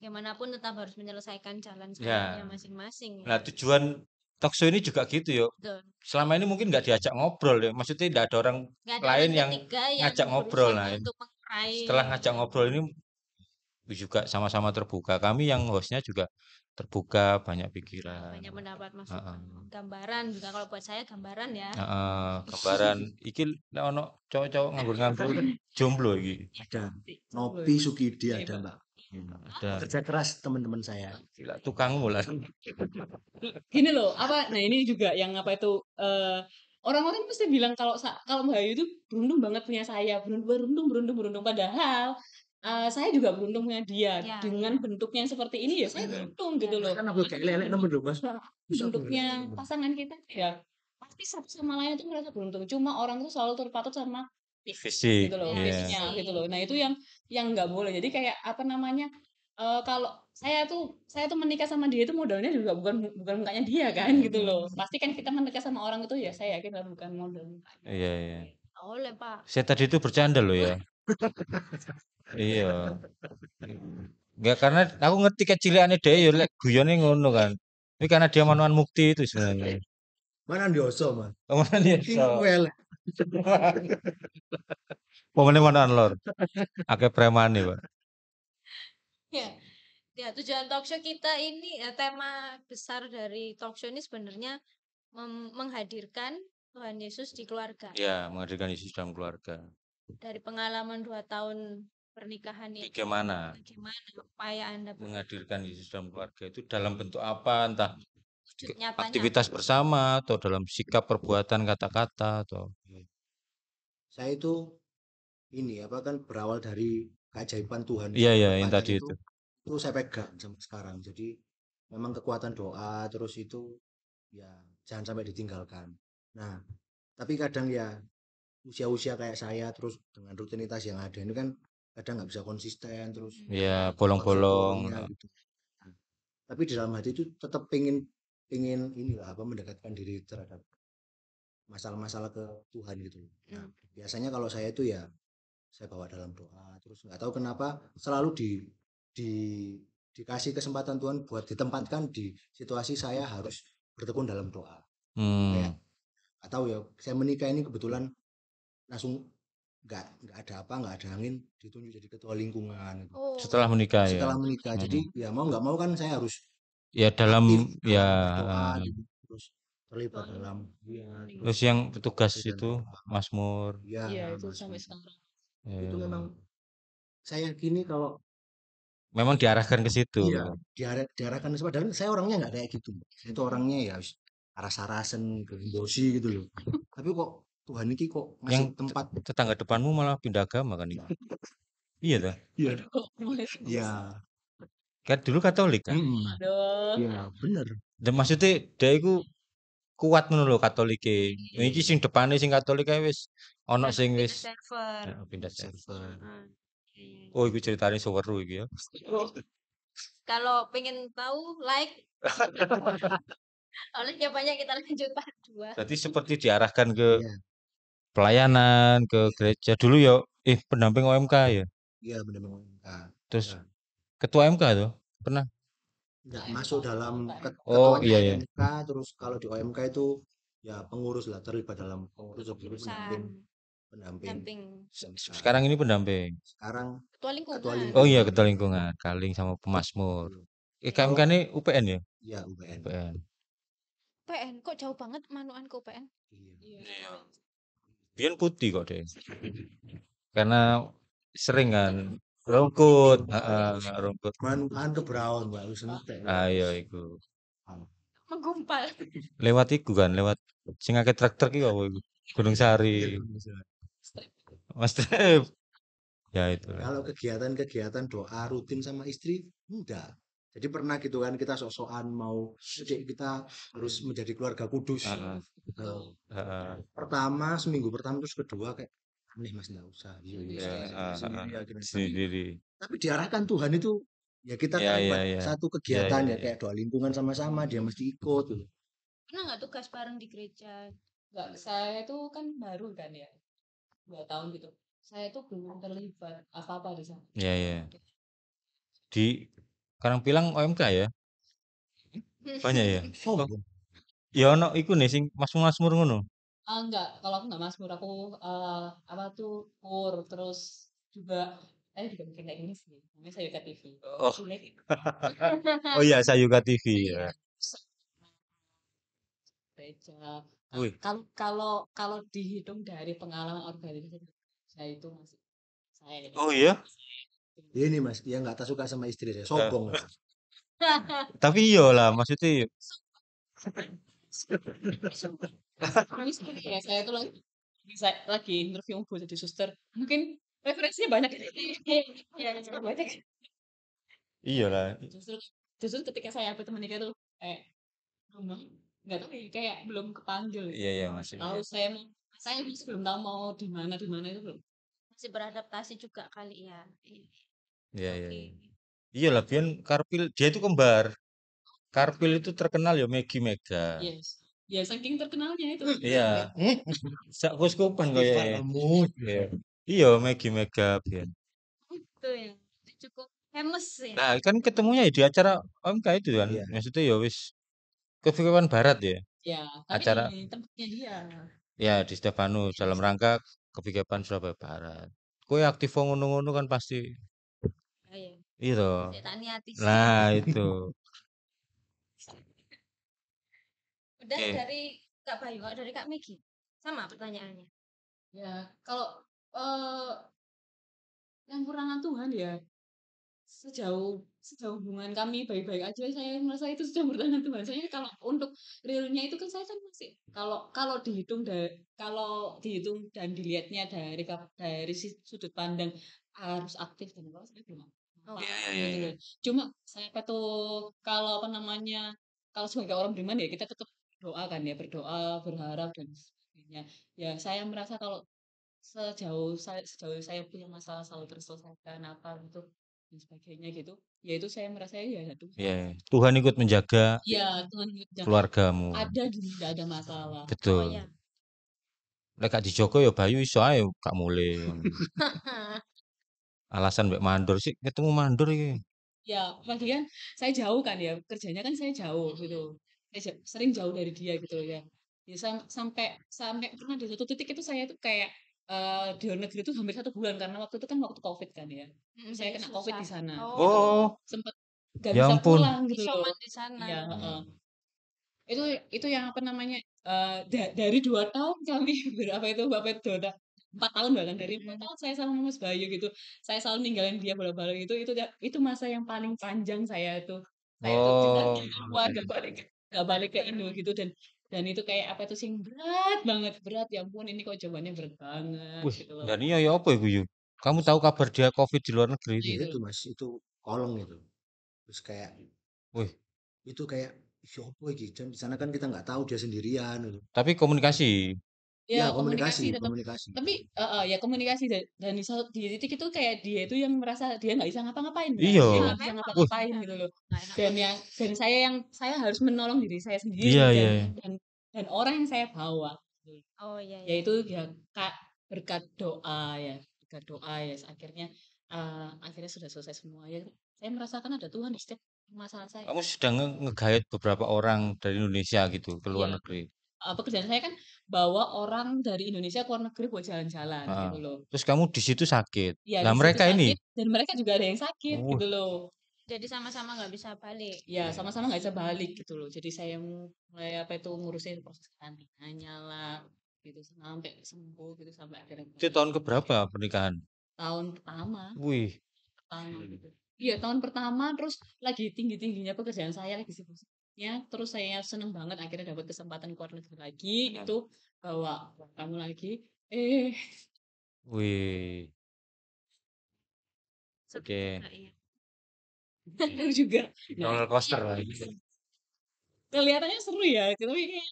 Speaker 2: Gimana pun tetap harus menyelesaikan jalan
Speaker 1: Ya.
Speaker 2: salibnya masing-masing ya.
Speaker 1: Nah, tujuan talkshow ini juga gitu yo.
Speaker 2: Betul.
Speaker 1: Selama ini mungkin nggak diajak ngobrol ya. Maksudnya tidak ada orang
Speaker 2: Nggak ada
Speaker 1: lain
Speaker 2: orang
Speaker 1: yang
Speaker 2: ketiga yang
Speaker 1: ngajak ngobrol.
Speaker 2: berusaha
Speaker 1: Nah,
Speaker 2: untuk mengurai
Speaker 1: setelah ngajak ngobrol ini juga sama-sama terbuka. Kami yang hostnya juga terbuka, banyak pikiran.
Speaker 2: banyak pendapat
Speaker 1: Heeh.
Speaker 2: masukan gambaran juga kalau buat saya gambaran ya.
Speaker 1: Heeh, gambaran iki nek ono cowok-cowok nganggur-nganggur jomblo iki.
Speaker 4: Ada Nopi Sukidi ada mbak.
Speaker 1: Ada
Speaker 4: Kerja keras teman-teman saya.
Speaker 1: gila tukang mulan.
Speaker 3: Gini loh, nah ini juga yang apa itu orang-orang pasti bilang kalau kalau Mbak Ayu itu beruntung banget punya saya, beruntung. Padahal saya juga beruntung punya dia
Speaker 2: Ya,
Speaker 3: dengan bentuknya yang seperti ini ya saya beruntung gitu loh.
Speaker 4: Kan aku kayak lelek nemen loh mas.
Speaker 3: Bentuknya pasangan kita ya pasti satu sama lain itu merasa beruntung. Cuma orang itu selalu terpaut sama
Speaker 1: Fisik,
Speaker 3: gitu loh,
Speaker 2: Ya,
Speaker 1: iya.
Speaker 3: fisiknya gitu loh. Nah itu yang nggak boleh. Jadi kayak apa namanya? Kalau saya tuh menikah sama dia itu modalnya juga bukan mukanya dia kan gitu loh. Pasti kan kita menikah sama orang itu ya saya yakin lah bukan modal mukanya.
Speaker 1: Iya, iya.
Speaker 2: oleh Pak.
Speaker 1: Saya tadi itu bercanda loh ya. Iya. Enggak karena aku ngerti kecilikane dhewe ya lek guyone ngono kan. Ini karena dia manuan mukti itu sebenarnya.
Speaker 4: Mana dioso mas?
Speaker 1: Pemenang dia
Speaker 4: King
Speaker 1: so.
Speaker 4: well.
Speaker 1: Pemenang manuan lor. Akeh premane, Pak.
Speaker 2: Ya. Ya, tujuan talkshow kita ini tema besar dari talkshow ini sebenarnya menghadirkan Tuhan Yesus di keluarga.
Speaker 1: Iya, menghadirkan Yesus dalam keluarga.
Speaker 2: Dari pengalaman 2 tahun pernikahan itu
Speaker 1: Bagaimana
Speaker 2: bagaimana upaya Anda
Speaker 1: menghadirkan Yesus dalam keluarga itu dalam bentuk apa? Entah
Speaker 2: wujud nyatanya
Speaker 1: aktivitas
Speaker 2: apa?
Speaker 1: bersama atau dalam sikap, perbuatan, kata-kata atau
Speaker 4: Saya itu ini apa kan berawal dari keajaiban Tuhan
Speaker 1: iya
Speaker 4: selama
Speaker 1: ya yang
Speaker 4: berpacar
Speaker 1: tadi itu.
Speaker 4: itu saya pegang sampai sekarang. Jadi memang kekuatan doa terus itu ya jangan sampai ditinggalkan. Nah, tapi kadang ya usia-usia kayak saya terus dengan rutinitas yang ada ini kan kadang nggak bisa konsisten terus
Speaker 1: Ya
Speaker 4: ada
Speaker 1: bolong-bolong.
Speaker 4: faktor-faktornya gitu. Nah, tapi di dalam hati itu tetap pengen pengen inilah apa mendekatkan diri terhadap masalah-masalah ke Tuhan gitu. Nah, biasanya kalau saya itu ya saya bawa dalam doa terus nggak tahu kenapa selalu di dikasih kesempatan Tuhan buat ditempatkan di situasi saya harus bertekun dalam doa kayak
Speaker 1: Hmm.
Speaker 4: nggak tahu ya saya menikah ini kebetulan langsung nggak ada apa nggak ada angin ditunjuk jadi ketua lingkungan gitu.
Speaker 2: Oh,
Speaker 1: Setelah menikah ya.
Speaker 4: Setelah menikah jadi ya mau nggak mau kan saya harus
Speaker 1: Ya dalam
Speaker 4: aktif
Speaker 1: ya
Speaker 4: dalam berdoa gitu terus terlibat dalam
Speaker 1: terus yang petugas
Speaker 4: dan
Speaker 1: itu Mazmur.
Speaker 4: ya
Speaker 3: Iya, itu
Speaker 4: Mas
Speaker 3: sampai sekarang.
Speaker 4: itu
Speaker 1: Ya.
Speaker 4: memang saya yakini kalau
Speaker 1: Memang diarahkan ke situ.
Speaker 4: iya diarahkan padahal saya orangnya nggak kayak gitu saya itu orangnya ya aras-arasen gembosi gitu loh tapi kok Tuhan ini kok
Speaker 1: Yang
Speaker 4: ngasih tempat
Speaker 1: tetangga depanmu malah pindah agama kan itu. Iya tuh.
Speaker 4: iya
Speaker 3: Kok mulai
Speaker 4: iya
Speaker 1: Kan dulu Katolik kan.
Speaker 3: Aduh.
Speaker 4: iya bener
Speaker 1: Dan maksudnya dia itu kuat ngono lho Katolike. Iki sing depane sing Katolik kae wis ono
Speaker 2: kan
Speaker 1: sing
Speaker 2: pindah
Speaker 1: wis
Speaker 2: server.
Speaker 1: pindah server.
Speaker 4: server
Speaker 2: Ah, iya.
Speaker 1: Oh, iku ceritane seweru iki ya.
Speaker 2: Kalau pengen tahu like oleh banyak kita lanjut part 2.
Speaker 1: Berarti seperti diarahkan ke
Speaker 4: iya
Speaker 1: pelayanan, ke gereja. Dulu ya pendamping OMK ya.
Speaker 4: iya bener-bener nah,
Speaker 1: Terus
Speaker 4: nah,
Speaker 1: ketua MK tuh. Pernah?
Speaker 4: nggak masuk dalam
Speaker 1: Oh,
Speaker 4: ketuanya
Speaker 1: iya ya.
Speaker 4: OMK terus kalau di OMK itu ya pengurus lah terlibat dalam pengurus pendamping pendamping
Speaker 2: Pendamping
Speaker 1: Sekarang ini pendamping.
Speaker 4: sekarang
Speaker 2: ketua
Speaker 4: ketua
Speaker 2: lingkungan.
Speaker 1: Oh iya,
Speaker 4: lingkungan
Speaker 1: ketua lingkungan, Kaling sama Pemasmur.
Speaker 4: kalau
Speaker 1: KMK ini UPN ya?
Speaker 4: ya UPN
Speaker 1: UPN.
Speaker 2: PN kok jauh banget manuan ke PN?
Speaker 4: iya
Speaker 1: Iya. Biar putih kok deh. Karena sering kan rungkut, rungkut.
Speaker 4: manukan ke Brown mbak lu sentek
Speaker 1: Ayo iku.
Speaker 2: Menggumpal.
Speaker 1: Lewat iku kan, lewat sing akeh truk-truk iku apa iku? Gunung Sari. Mas Trep. Ya itu.
Speaker 4: kalau kegiatan-kegiatan doa rutin sama istri enggak jadi pernah gitu kan kita sok-sokan mau "Dek, kita harus menjadi keluarga kudus
Speaker 1: Heeh.
Speaker 4: Eh,
Speaker 1: Heeh.
Speaker 4: pertama seminggu pertama terus kedua kayak aneh mas nggak usah iya iya
Speaker 1: Ya,
Speaker 4: saya sendiri akhirnya
Speaker 1: sendiri.
Speaker 4: tapi diarahkan Tuhan itu ya kita
Speaker 1: Ya, ya,
Speaker 4: terlibat
Speaker 1: ya.
Speaker 4: satu
Speaker 1: Ya,
Speaker 4: kegiatan
Speaker 1: ya,
Speaker 4: ya
Speaker 1: ya.
Speaker 4: kayak doa lingkungan sama-sama dia mesti ikut gitu.
Speaker 2: Pernah nggak tugas bareng di gereja?
Speaker 3: Enggak, saya itu kan baru kan ya. 2 tahun gitu. Saya itu belum terlibat apa-apa di sana.
Speaker 1: Ya, ya. Di Karangpilang OMK ya? Banyak ya? Oh,
Speaker 4: Sombong.
Speaker 1: ya ono iku nih sing Masmur-masmur ngono.
Speaker 3: Enggak, kalau aku enggak Mazmur, aku apa tuh kur terus juga juga bikin kayak gini sih. Namanya Sayuka TV.
Speaker 1: Oh.
Speaker 3: Ini
Speaker 1: Oh iya, Sayuka TV ya.
Speaker 3: gereja.
Speaker 1: Wih,
Speaker 3: Kalau kalau kalau dihitung dari pengalaman organisasi saya itu masih saya ini.
Speaker 1: oh iya.
Speaker 4: Ini mas dia nggak tak suka sama istri saya sombong Mas.
Speaker 1: Tapi iya lah, maksudnya
Speaker 3: Ya, saya tuh lagi interview buat jadi suster. Mungkin referensinya banyak. Ya, banyak.
Speaker 1: iya lah.
Speaker 3: Justru justru ketika saya dapet teman nikah tuh rumah nggak tahu ya, kayak belum kepanggil.
Speaker 1: Iya iya masih.
Speaker 3: Tahu saya masih belum tahu mau di mana itu belum.
Speaker 2: Masih beradaptasi juga kali ya.
Speaker 1: Iya iya.
Speaker 2: Oke.
Speaker 1: Iya. Iya lah, Bian Karpil dia itu kembar. Karpil itu terkenal ya Megi Mega.
Speaker 3: Yes. Ya saking terkenalnya itu.
Speaker 1: Iya. Sak kuskupan
Speaker 4: Ivan
Speaker 1: kaya.
Speaker 4: kamu
Speaker 1: Iya. Iya Megi Mega Bian.
Speaker 2: Itu ya. Cukup famous ya.
Speaker 1: Nah, kan ketemunya ya di acara OMK itu kan.
Speaker 4: iya
Speaker 1: Maksudnya ya wis kefikiran barat ya.
Speaker 3: Ya, tapi
Speaker 1: Acara
Speaker 3: di tempatnya dia.
Speaker 1: ya di Stefanus dalam rangka kebijakan Surabaya Barat. Kue aktif ngono-ngono kan pasti
Speaker 2: Oh, iya.
Speaker 1: itu.
Speaker 2: Saya tak niati sih.
Speaker 1: Nah, itu.
Speaker 2: Udah
Speaker 1: Oke.
Speaker 2: dari Kak Bayu, dari Kak Megi. Sama pertanyaannya.
Speaker 3: Ya, kalau eh campur tangan Tuhan ya. Sejauh hubungan kami baik-baik aja, saya merasa itu campur tangan Tuhan. Saya kalau untuk realnya itu kan saya kan masih kalau kalau dihitung dan dilihatnya dari sudut pandang harus aktif dan apa saya belum
Speaker 2: Oh,
Speaker 3: apa
Speaker 1: Iya,
Speaker 3: gitu
Speaker 1: iya, iya.
Speaker 3: loh. Cuma saya apa tuh kalau apa namanya kalau sebagai orang beriman ya kita tetap doa kan ya berdoa berharap dan sebagainya. Ya saya merasa kalau sejauh saya punya masalah selalu terselesaikan apa gitu dan sebagainya gitu, ya itu saya merasa ya ada Tuhan.
Speaker 1: Iya, Tuhan ikut menjaga
Speaker 3: Iya, Tuhan yang
Speaker 1: keluargamu.
Speaker 3: ada di sini nggak ada masalah.
Speaker 2: oh
Speaker 1: Betul.
Speaker 2: ya.
Speaker 1: Lek gak dijogo ya Bayu iso ae gak mulai. Alasan mbek mandor sih ketemu mandor iki.
Speaker 3: Ya, lagian saya jauh kan ya, kerjanya kan saya jauh gitu. Saya sering jauh dari dia gitu loh ya. Ya sampai sampai pernah di satu titik itu saya tuh kayak di luar negeri itu hampir 1 bulan karena waktu itu kan waktu COVID kan ya. Terus saya
Speaker 2: Jadi
Speaker 3: kena COVID
Speaker 2: susah.
Speaker 3: di sana
Speaker 2: Oh,
Speaker 3: gitu loh.
Speaker 1: Oh,
Speaker 3: Sempet nggak
Speaker 1: ya
Speaker 3: bisa
Speaker 1: ampun.
Speaker 3: pulang gitu loh.
Speaker 2: isoman di sana.
Speaker 3: Iya, heeh. Itu yang apa namanya dari 2 tahun kami berapa itu 4 tahun bahkan dari 4 tahun saya sama Mas Bayu gitu saya selalu ninggalin dia bolak-balik itu masa yang paling panjang saya tuh juga
Speaker 1: Oh,
Speaker 3: gak balik gak balik ke Indo gitu dan itu kayak apa tuh sih berat ya ampun ini kok jawabannya berat banget
Speaker 1: wih,
Speaker 3: gitu loh
Speaker 1: dan iya ya apa iku yo? Kamu tahu kabar dia COVID di luar negeri itu?
Speaker 4: Ya
Speaker 3: itu
Speaker 4: itu Mas, itu kolong itu. Terus kayak
Speaker 1: Wih,
Speaker 4: itu kayak siapa iki? Dan di sana kan kita nggak tahu dia sendirian gitu.
Speaker 1: tapi komunikasi.
Speaker 3: ya
Speaker 4: Ya
Speaker 3: komunikasi
Speaker 4: komunikasi,
Speaker 3: tetap
Speaker 4: komunikasi.
Speaker 3: tapi ya komunikasi dan di titik itu kayak dia itu yang merasa dia nggak bisa ngapa-ngapain kan
Speaker 1: Iya.
Speaker 3: dia
Speaker 2: Ya
Speaker 3: nggak bisa
Speaker 2: memang
Speaker 1: Wih,
Speaker 3: ngapa-ngapain
Speaker 2: iya.
Speaker 3: gitu loh
Speaker 2: Nggak enak
Speaker 3: dan
Speaker 2: banget.
Speaker 3: saya harus menolong diri saya
Speaker 1: iya
Speaker 3: sendiri
Speaker 1: iya. Iya.
Speaker 3: dan orang yang saya bawa gitu.
Speaker 2: Oh iya ya.
Speaker 3: Yaitu ya kak berkat doa ya berkat doa ya akhirnya sudah selesai semua ya saya merasakan ada Tuhan di setiap masalah saya
Speaker 1: Kamu sedang ngegait beberapa orang dari Indonesia gitu ke luar
Speaker 3: iya
Speaker 1: negeri.
Speaker 3: pekerjaan saya kan bawa orang dari Indonesia ke luar negeri buat jalan-jalan
Speaker 1: Heeh.
Speaker 3: gitu loh.
Speaker 1: Terus kamu di situ sakit.
Speaker 3: Ya
Speaker 1: Lah
Speaker 3: di situ
Speaker 1: mereka ini,
Speaker 3: sakit dan mereka juga ada yang sakit
Speaker 1: wih,
Speaker 3: gitu loh.
Speaker 2: Jadi sama-sama nggak bisa balik.
Speaker 3: Ya sama-sama nggak bisa balik gitu loh. Jadi saya mulai apa itu ngurusin proses karantinanya lah gitu sampai sembuh gitu sampai akhirnya
Speaker 1: itu
Speaker 3: balik.
Speaker 1: tahun keberapa pernikahan?
Speaker 3: Tahun pertama
Speaker 1: Wih,
Speaker 3: gitu. Iya tahun pertama terus lagi tinggi-tingginya pekerjaan saya lagi sibuk-sibuknya terus saya seneng banget akhirnya dapat kesempatan keluar negeri lagi itu bawa kamu lagi eh
Speaker 1: wih.
Speaker 2: Sedih
Speaker 1: Oke,
Speaker 2: juga ya.
Speaker 3: seru juga. Nah,
Speaker 1: roller coaster lah.
Speaker 3: kelihatannya seru ya tapi kayak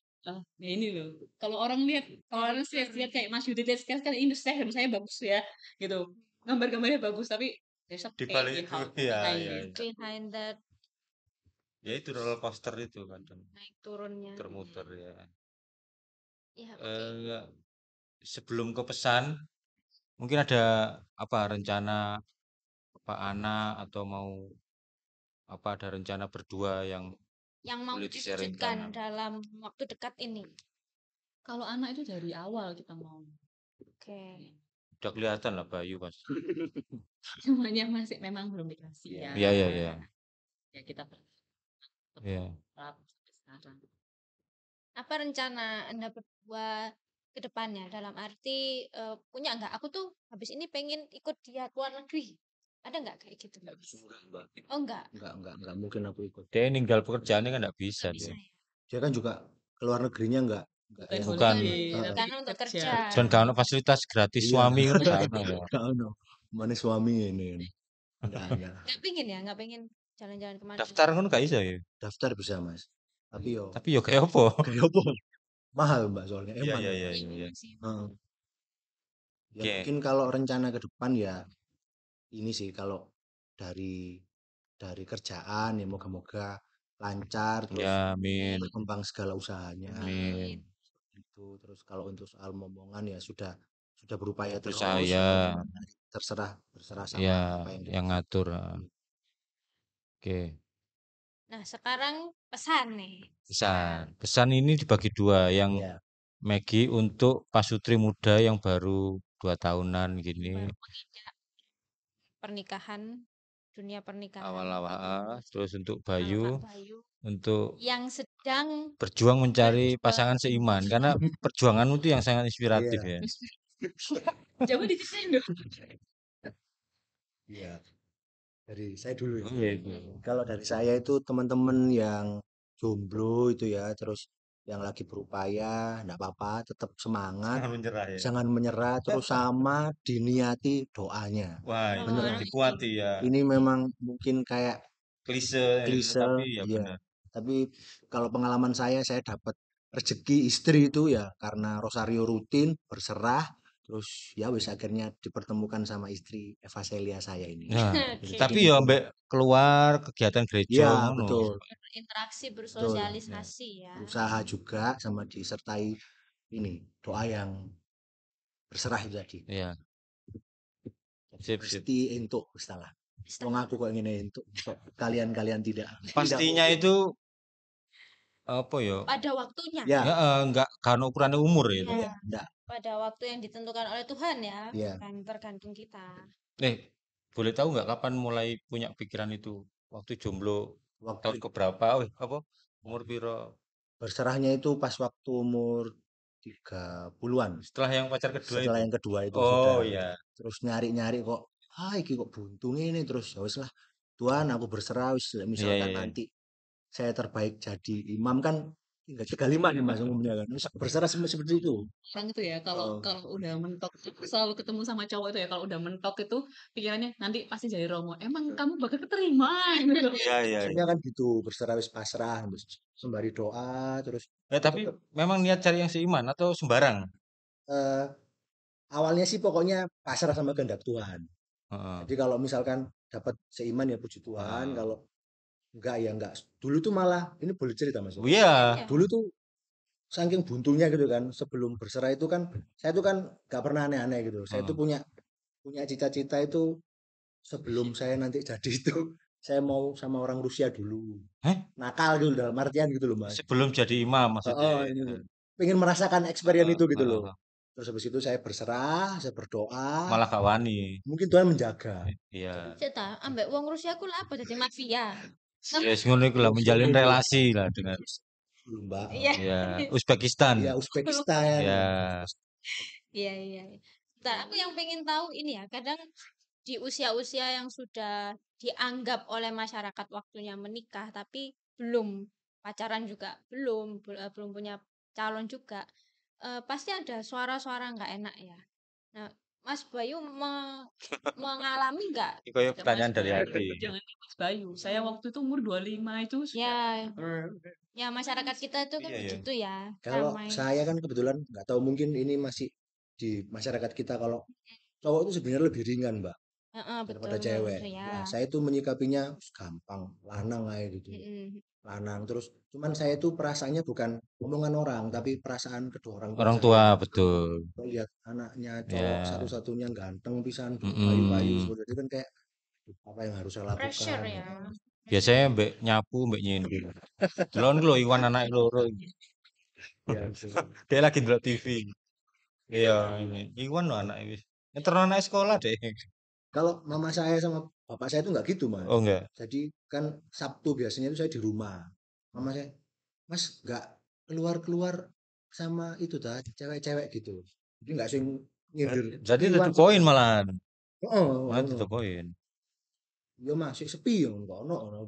Speaker 3: ya ini loh kalau orang lihat kayak Mas Yudi lihat sekarang kan ini saya bagus ya gitu gambar-gambarnya bagus tapi there's a
Speaker 1: Di
Speaker 3: pain
Speaker 1: balik itu,
Speaker 3: behind
Speaker 1: ya,
Speaker 3: behind
Speaker 1: ya,
Speaker 3: it.
Speaker 1: ya.
Speaker 2: Behind that
Speaker 1: Ya itu roller coaster itu kadang
Speaker 2: naik turunnya.
Speaker 1: muter-muter ya.
Speaker 2: Ya oke.
Speaker 1: Sebelum ke pesan, mungkin ada apa rencana apa anak atau mau apa ada rencana berdua yang
Speaker 2: Yang mau
Speaker 1: boleh di-sharingkan?
Speaker 2: diwujudkan dalam waktu dekat ini.
Speaker 3: Kalau anak itu dari awal kita mau
Speaker 2: Oke.
Speaker 1: Udah kelihatan lah Bayu pas.
Speaker 3: semuanya masih memang belum dikasih ya
Speaker 1: Iya iya iya.
Speaker 3: ya kita
Speaker 1: Iya.
Speaker 3: berharap sampai sekarang
Speaker 2: Apa rencana Anda berdua ke depannya? Dalam arti punya nggak? Aku tuh habis ini pengen ikut dia keluar negeri. Ada nggak kayak gitu? Oh enggak.
Speaker 4: Enggak mungkin aku ikut.
Speaker 1: Dia ninggal pekerjaannya kan nggak bisa
Speaker 2: Nggak bisa
Speaker 1: dia.
Speaker 2: ya.
Speaker 4: Dia kan juga keluar negerinya enggak
Speaker 3: bukan
Speaker 4: yang
Speaker 1: Bukan.
Speaker 3: holiday
Speaker 4: Heeh.
Speaker 3: tapi
Speaker 2: Karena untuk
Speaker 3: kerja
Speaker 2: kerja.
Speaker 1: Dan kalau fasilitas gratis
Speaker 4: Iya.
Speaker 1: suami kan gak ono ya.
Speaker 4: Enggak ono. Mana suami ini. Enggak ada.
Speaker 2: Nggak pengen ya, nggak pengen jalan-jalan kemana.
Speaker 1: Daftar kan gak bisa ya.
Speaker 4: Daftar bisa Mas. Tapi yo
Speaker 1: Tapi yo kayak apa?
Speaker 4: kayak apa? Mahal Mbak soalnya
Speaker 1: Iya
Speaker 4: emang.
Speaker 1: iya iya
Speaker 2: Iya,
Speaker 1: iya.
Speaker 2: sih.
Speaker 4: Heeh. Ya
Speaker 1: Oke.
Speaker 4: mungkin kalau rencana ke depan ya ini sih kalau dari kerjaan ya moga-moga lancar terus
Speaker 1: Ya, amin.
Speaker 4: berkembang segala usahanya
Speaker 1: Amin.
Speaker 4: itu terus kalau untuk soal momongan ya sudah berupaya terus
Speaker 1: Berusaha ya.
Speaker 4: terserah sama
Speaker 1: Ya,
Speaker 4: apa yang
Speaker 1: yang ngatur. Oke.
Speaker 2: Nah, sekarang pesan nih.
Speaker 1: Pesan ini dibagi dua, yang
Speaker 4: ya
Speaker 1: Maggie untuk pasutri muda yang baru 2 tahunan gini,
Speaker 2: Baru menginjak pernikahan, dunia pernikahan.
Speaker 1: awal-awal, terus untuk
Speaker 2: Kalau
Speaker 1: Bayu,
Speaker 2: Kak Bayu
Speaker 1: untuk
Speaker 2: yang sedang
Speaker 1: berjuang mencari
Speaker 2: berjuang
Speaker 1: pasangan seiman, karena perjuanganmu itu yang sangat inspiratif
Speaker 4: Iya.
Speaker 1: ya.
Speaker 3: coba diceritain dong
Speaker 4: Iya, dari saya dulu ya.
Speaker 1: Oh, iya, itu.
Speaker 4: Kalau dari saya itu teman-teman yang jomblo itu ya, terus yang lagi berupaya, enggak apa-apa, tetap semangat,
Speaker 1: Jangan menyerah ya.
Speaker 4: jangan menyerah, terus sama diniati doanya.
Speaker 1: Wah,
Speaker 2: Oh,
Speaker 4: Bener,
Speaker 2: nah,
Speaker 1: dikuati ya.
Speaker 4: ini memang mungkin kayak
Speaker 1: Klise,
Speaker 4: klise,
Speaker 1: tapi ya
Speaker 4: iya.
Speaker 1: benar.
Speaker 4: Tapi kalau pengalaman saya dapat rezeki istri itu ya karena rosario rutin, berserah, terus ya wis akhirnya dipertemukan sama istri Eva Celia saya ini.
Speaker 1: Nah,
Speaker 4: Gitu.
Speaker 2: oke.
Speaker 1: tapi
Speaker 4: Jadi
Speaker 1: ya ambek keluar kegiatan gereja
Speaker 4: ya
Speaker 1: ngono.
Speaker 4: betul,
Speaker 2: Berinteraksi,
Speaker 4: betul.
Speaker 2: bersosialisasi ya.
Speaker 4: Berusaha juga sama disertai ini doa yang berserah itu tadi.
Speaker 1: Iya,
Speaker 4: Jadi
Speaker 1: sip.
Speaker 4: pasti entuk salah. Wong aku kok ngene entuk, kalian-kalian tidak.
Speaker 1: Pastinya itu apa ya?
Speaker 2: Pada waktunya.
Speaker 4: Ya,
Speaker 1: Ya enggak kan ukurannya umur ya itu.
Speaker 2: Ya,
Speaker 4: enggak.
Speaker 2: pada waktu yang ditentukan oleh Tuhan ya,
Speaker 4: Iya.
Speaker 2: bukan tergantung kita.
Speaker 1: Boleh tahu nggak kapan mulai punya pikiran itu? Waktu jomblo tahun
Speaker 4: Waktu
Speaker 1: keberapa? Apa? Umur piro?
Speaker 4: berserahnya itu pas waktu umur 30-an.
Speaker 1: Setelah yang pacar kedua
Speaker 4: Setelah
Speaker 1: itu.
Speaker 4: yang kedua itu
Speaker 1: Oh
Speaker 4: sudah.
Speaker 1: iya.
Speaker 4: Terus nyari-nyari kok, iki kok buntung ini terus ya wis lah. Tuhan aku berserah wis
Speaker 1: Iya,
Speaker 4: misalkan
Speaker 1: iya.
Speaker 4: nanti saya terbaik jadi imam kan tinggal 35 nih Mas umumnya kan. Wis berserah seperti itu.
Speaker 3: Orang itu ya kalau
Speaker 4: Oh.
Speaker 3: kalau udah mentok selalu ketemu sama cowok itu ya kalau udah mentok itu pikirannya nanti pasti jadi Romo. Emang kamu bakal keterima gitu.
Speaker 1: Iya.
Speaker 4: Maksudnya kan gitu, berserah wis pasrah terus sembari doa terus
Speaker 1: Tapi
Speaker 4: tetep,
Speaker 1: memang niat cari yang seiman atau sembarang?
Speaker 4: eh, awalnya sih pokoknya pasrah sama kehendak Tuhan.
Speaker 1: Heeh.
Speaker 4: Jadi kalau misalkan dapat seiman ya puji Tuhan,
Speaker 1: Heeh.
Speaker 4: kalau enggak ya enggak. Dulu tuh malah ini boleh cerita Mas. Ya?
Speaker 1: Iya.
Speaker 4: Dulu tuh saking buntungnya gitu kan, sebelum berserah itu kan saya tuh kan nggak pernah aneh-aneh gitu. Saya tuh
Speaker 1: Heeh.
Speaker 4: punya cita-cita itu sebelum saya nanti jadi itu saya mau sama orang Rusia dulu.
Speaker 1: Heh?
Speaker 4: Nakal gitu dalam artian gitu loh Mas.
Speaker 1: Sebelum jadi imam maksudnya.
Speaker 4: Heeh, ini pengen merasakan experience itu gitu loh.
Speaker 1: Heeh.
Speaker 4: Terus habis itu saya berserah, saya berdoa,
Speaker 1: Malah gak wani.
Speaker 4: mungkin Tuhan menjaga.
Speaker 1: Iya.
Speaker 2: Cek ta, ambek wong Rusia ku lah apa jadi mafia.
Speaker 1: Ya ngono iku lah menjalin relasi lah dengan
Speaker 4: Belum, Mbak.
Speaker 2: Iya.
Speaker 1: ya Uzbekistan.
Speaker 4: Ya Uzbekistan.
Speaker 1: Ya.
Speaker 2: Iya. Nah, aku yang pengen tahu ini ya, kadang di usia-usia yang sudah dianggap oleh masyarakat waktunya menikah, tapi belum pacaran juga, belum punya calon juga, pasti ada suara-suara nggak enak ya. Nah, Mas Bayu mengalami nggak?
Speaker 1: Ini kayak
Speaker 3: Ya,
Speaker 1: pertanyaan
Speaker 3: Mas
Speaker 1: dari
Speaker 3: Bayu.
Speaker 1: hati.
Speaker 3: Jangan Mas Bayu. Saya waktu itu umur 25 itu sudah
Speaker 2: Ya, masyarakat kita itu kan
Speaker 1: Iya.
Speaker 2: begitu ya,
Speaker 4: Kalau
Speaker 2: ramai.
Speaker 4: saya kan kebetulan nggak tahu mungkin ini masih di masyarakat kita kalau cowok itu sebenarnya lebih ringan, Mbak,
Speaker 2: Heeh,
Speaker 4: daripada
Speaker 2: betul,
Speaker 4: cewek.
Speaker 2: ya.
Speaker 4: Nah, saya itu menyikapinya gampang, lanang aja gitu.
Speaker 2: Mm-mm.
Speaker 4: Lanang terus cuman saya itu perasaannya bukan omongan orang, tapi perasaan kedua orang tua
Speaker 1: Orang
Speaker 4: saya.
Speaker 1: tua betul.
Speaker 4: Kalau lihat anaknya cowok
Speaker 1: Ya.
Speaker 4: satu-satunya ganteng pisan,
Speaker 1: Mm-mm.
Speaker 4: payu-payu seperti itu kan kayak "Aduh, apa yang harus saya
Speaker 2: Pressure
Speaker 4: lakukan?"
Speaker 2: ya.
Speaker 1: Biasanya mbek nyapu, mbek nyindir. Delon lho Iwan anak loro.
Speaker 4: Ya, gitu.
Speaker 1: Dia lagi ndelok TV. Iya, ini. Iwan lho anak wis. Nyeterno anak sekolah deh.
Speaker 4: Kalau mama saya sama bapak saya itu nggak gitu, Mas.
Speaker 1: Oh enggak.
Speaker 4: Jadi kan Sabtu biasanya itu saya di rumah. Mama saya, Mas nggak keluar-keluar sama itu tadi cewek-cewek gitu. Jadi nggak sing nyindir.
Speaker 1: Jadi
Speaker 4: "Ih, Wan,
Speaker 1: tutup koin malahan.
Speaker 4: oh,
Speaker 1: Malah
Speaker 4: ono.
Speaker 1: tutup koin.
Speaker 4: Ya masih sepi ya, nggak ono.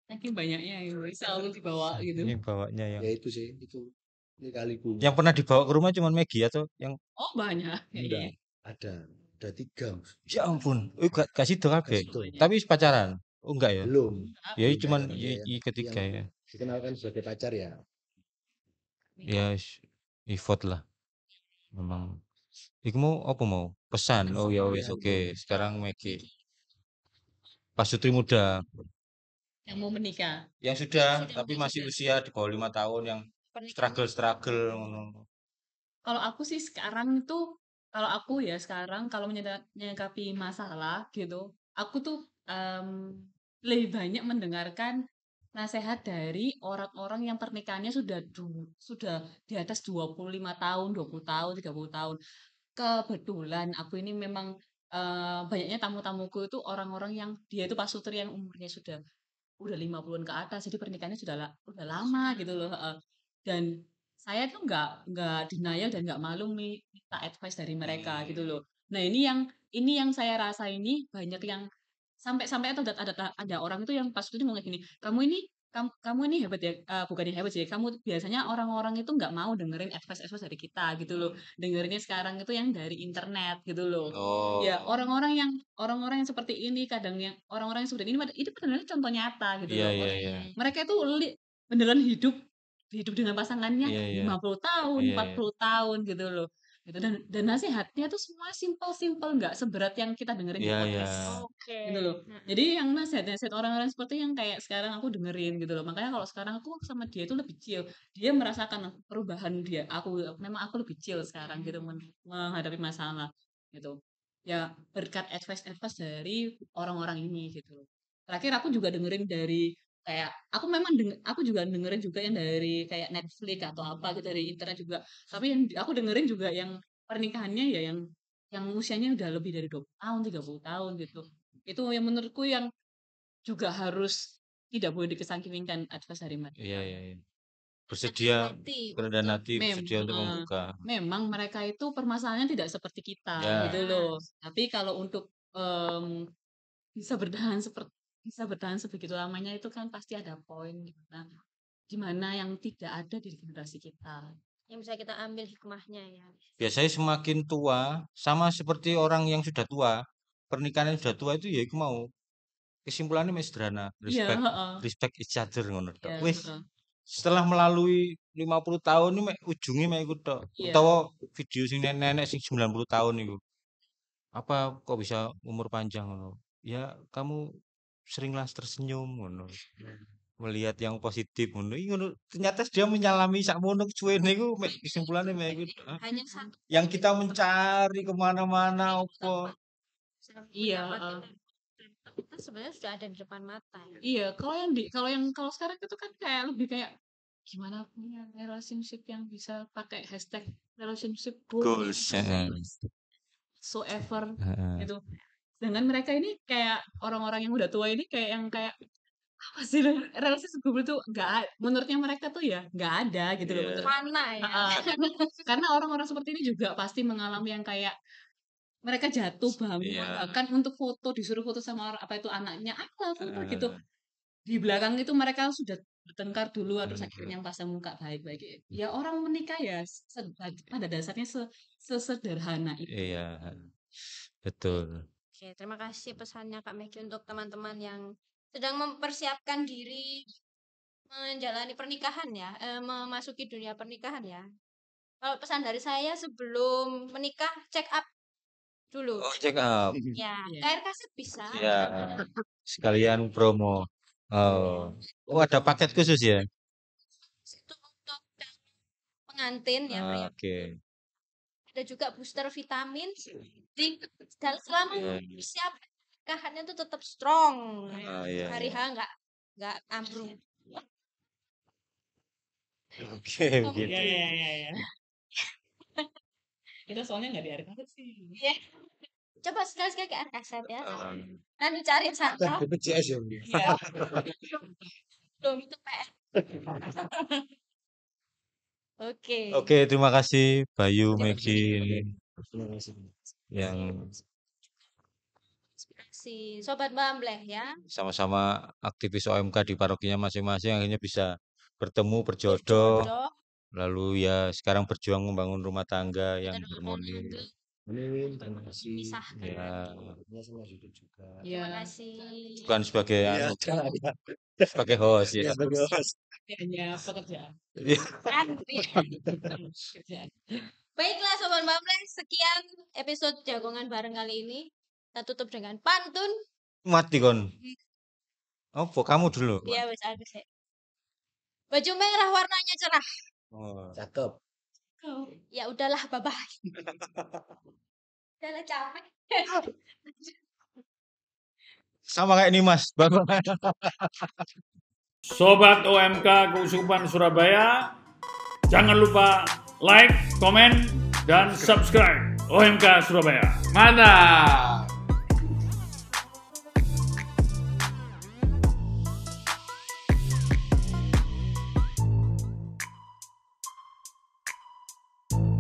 Speaker 3: saking banyaknya yang selalu dibawa gitu.
Speaker 1: Ini bawanya yang
Speaker 4: Ya itu sih, itu kaliku.
Speaker 1: yang pernah dibawa ke rumah cuma Maggie atau yang
Speaker 3: Oh banyak
Speaker 4: Enggak,
Speaker 3: kayaknya.
Speaker 4: ada 3 Mas.
Speaker 1: ya ampun. Gak situ kabeh.
Speaker 4: Kasih tuh.
Speaker 1: Tapi pacaran. Oh enggak ya?
Speaker 4: Belum.
Speaker 1: Ya
Speaker 4: Belum
Speaker 1: cuman
Speaker 4: pacaran, ya,
Speaker 1: i ketiga
Speaker 4: yang
Speaker 1: ya.
Speaker 4: dikenalkan sebagai pacar ya.
Speaker 1: Ya Ivot lah. Memang. Iku mau apa mau? Pesan. Oh ya wis oke. Sekarang Maggie. Pasutri muda
Speaker 3: Yang mau menikah.
Speaker 1: yang sudah
Speaker 2: Sudah
Speaker 1: tapi
Speaker 2: menikah
Speaker 1: masih
Speaker 2: juga.
Speaker 1: usia di bawah 5 tahun yang
Speaker 2: Pernikahan.
Speaker 1: struggle ngono.
Speaker 3: Kalau aku sih sekarang itu kalau aku ya sekarang kalau menyikapi masalah gitu, aku tuh lebih banyak mendengarkan nasihat dari orang-orang yang pernikahannya sudah di atas 25 tahun, 20 tahun, 30 tahun. Kebetulan aku ini memang banyaknya tamu-tamuku itu orang-orang yang dia itu pasutri yang umurnya udah 50-an ke atas, jadi pernikahannya udah lama gitu loh. Dan saya tuh nggak denial dan nggak malu minta advice dari mereka gitu loh. Nah ini yang ini yang saya rasa ini banyak yang sampai itu ada orang itu yang pas itu ngomong gini, kamu ini hebat ya, bukannya hebat sih, kamu biasanya orang-orang itu nggak mau dengerin advice dari kita gitu loh, dengerinnya sekarang itu yang dari internet gitu loh. Ya
Speaker 1: Oh,
Speaker 3: orang-orang yang seperti ini kadang yang orang-orang yang seperti ini itu benar-benar contoh nyata gitu
Speaker 1: iya
Speaker 3: loh.
Speaker 1: iya iya.
Speaker 3: Mereka itu beneran hidup dengan pasangannya
Speaker 1: Iya iya.
Speaker 3: 50 tahun,
Speaker 1: Iya,
Speaker 3: 40 tahun gitu loh. Gitu dan nasihatnya tuh semua simpel-simpel, nggak seberat yang kita dengerin di
Speaker 1: iya iya.
Speaker 3: podcast.
Speaker 2: Oke.
Speaker 3: Gitu loh. Jadi yang nasihat orang-orang seperti yang kayak sekarang aku dengerin gitu loh. Makanya kalau sekarang aku sama dia itu lebih chill. Dia merasakan perubahan dia. Memang aku lebih chill sekarang gitu menghadapi masalah gitu. Ya berkat advice dari orang-orang ini gitu loh. Terakhir aku juga dengerin dari kayak aku juga dengerin juga yang dari kayak Netflix atau apa gitu dari internet juga. Tapi yang aku dengerin juga yang pernikahannya ya yang usianya udah lebih dari 20 tahun, 30 tahun gitu. Itu yang menurutku yang juga harus tidak boleh dikesampingkan advice dari mereka.
Speaker 1: Iya iya iya.
Speaker 2: Rendahan
Speaker 1: Bersedia
Speaker 2: hati
Speaker 1: kerendahan
Speaker 2: untuk
Speaker 1: hati, bersedia untuk membuka.
Speaker 3: Memang mereka itu permasalahannya tidak seperti kita
Speaker 1: Ya,
Speaker 3: gitu loh. Tapi kalau untuk bisa bertahan sebegitu lamanya itu kan pasti ada poin gimana yang tidak ada di generasi kita.
Speaker 2: yang bisa kita ambil hikmahnya ya.
Speaker 1: biasanya semakin tua, sama seperti orang yang sudah tua, pernikahan yang sudah tua itu ya iku mau kesimpulannya mes sederhana,
Speaker 3: Iya, heeh.
Speaker 1: respect each other ngono tok.
Speaker 3: Iya,
Speaker 1: Wis
Speaker 3: heeh.
Speaker 1: setelah melalui 50 tahun ini mek ujungnya mek iku tok.
Speaker 3: Iya.
Speaker 1: Utawa video sing nenek sing 90 tahun iku. Apa kok bisa umur panjang ngono? Ya kamu seringlah tersenyum ngono. Melihat yang positif ngono. Ih, ngono. Ternyata dia menyalami sakmono suwene iku mek kesimpulannya mek iku tok.
Speaker 2: Hanya satu
Speaker 1: Yang kita mencari kemana-mana apa.
Speaker 3: Iya,
Speaker 2: kita sebenarnya sudah ada di depan mata ya.
Speaker 3: Iya, kalau sekarang itu kan kayak lebih kayak gimana punya relationship yang bisa pakai hashtag relationship goals so ever
Speaker 1: Heeh.
Speaker 3: gitu. Dengan mereka ini kayak orang-orang yang udah tua ini kayak yang kayak apa sih relationship goals itu menurutnya mereka tuh ya nggak ada gitu loh.
Speaker 1: Iya.
Speaker 2: Mana ya?
Speaker 3: Heeh. Karena orang-orang seperti ini juga pasti mengalami yang kayak mereka jatuh bangun
Speaker 1: Iya.
Speaker 3: bahkan untuk foto disuruh foto sama orang apa itu anaknya apa foto gitu di belakang itu mereka sudah bertengkar dulu terus akhirnya pasang muka baik-baik ya orang menikah ya pada dasarnya sesederhana itu.
Speaker 1: Iya. Betul.
Speaker 2: Oke, terima kasih pesannya Kak Megi untuk teman-teman yang sedang mempersiapkan diri menjalani pernikahan ya, memasuki dunia pernikahan ya. Kalau pesan dari saya sebelum menikah check up dulu.
Speaker 1: Oh, check up.
Speaker 2: Ya,
Speaker 3: Iya.
Speaker 2: KR Kaset bisa.
Speaker 1: Ya. Sekalian promo. Oh. Oh, ada paket khusus ya?
Speaker 2: Itu untuk pengantin ya, Kak ya.
Speaker 1: Oke.
Speaker 2: Ada juga booster vitamin di dalam selama
Speaker 1: Iya.
Speaker 2: siap pernikahannya tuh tetap strong.
Speaker 1: Iya,
Speaker 2: Hari
Speaker 1: iya.
Speaker 2: H nggak ambruk.
Speaker 1: Oke, begitu.
Speaker 3: Iya. Kita soalnya nggak di air kaset sih.
Speaker 2: Iya. Coba sekali-sekali ke RKZ ya. Nanti cari sana.
Speaker 4: BPJS ya.
Speaker 3: Iya.
Speaker 2: Belum itu PR. Oke.
Speaker 1: Oke, terima kasih Bayu,
Speaker 2: Terima
Speaker 1: Megi
Speaker 4: Terima kasih.
Speaker 1: yang
Speaker 2: Si Sobat Bambleh ya.
Speaker 1: sama-sama aktivis OMK di parokinya masing-masing akhirnya bisa bertemu, berjodoh,
Speaker 2: Jodoh.
Speaker 1: lalu ya sekarang berjuang membangun rumah tangga yang
Speaker 2: Dan
Speaker 1: harmoni.
Speaker 4: Amin, terima kasih.
Speaker 2: Pisahkan.
Speaker 1: Ya,
Speaker 4: Ya, sama Yudi juga.
Speaker 2: Terima
Speaker 3: Iya.
Speaker 2: kasih.
Speaker 1: bukan sebagai
Speaker 4: Iya,
Speaker 1: sebagai host ya.
Speaker 4: ya, sebagai host.
Speaker 3: Hanya pekerjaan.
Speaker 1: Iya.
Speaker 3: Pekerjaan.
Speaker 2: Baiklah Sobat Bambleh, sekian episode Jagongan bareng kali ini. Kita tutup dengan pantun.
Speaker 1: Mati kon. Apa kamu dulu?
Speaker 2: Ya wes habis ya. Baju merah warnanya cerah.
Speaker 1: Oh.
Speaker 4: Cakep.
Speaker 2: Ya udahlah, bye-bye. Udahlah capek.
Speaker 1: Sama kayak ini Mas. Bye-bye.
Speaker 5: Sobat OMK Keuskupan Surabaya, jangan lupa like, komen, dan subscribe OMK Surabaya.
Speaker 6: Mana?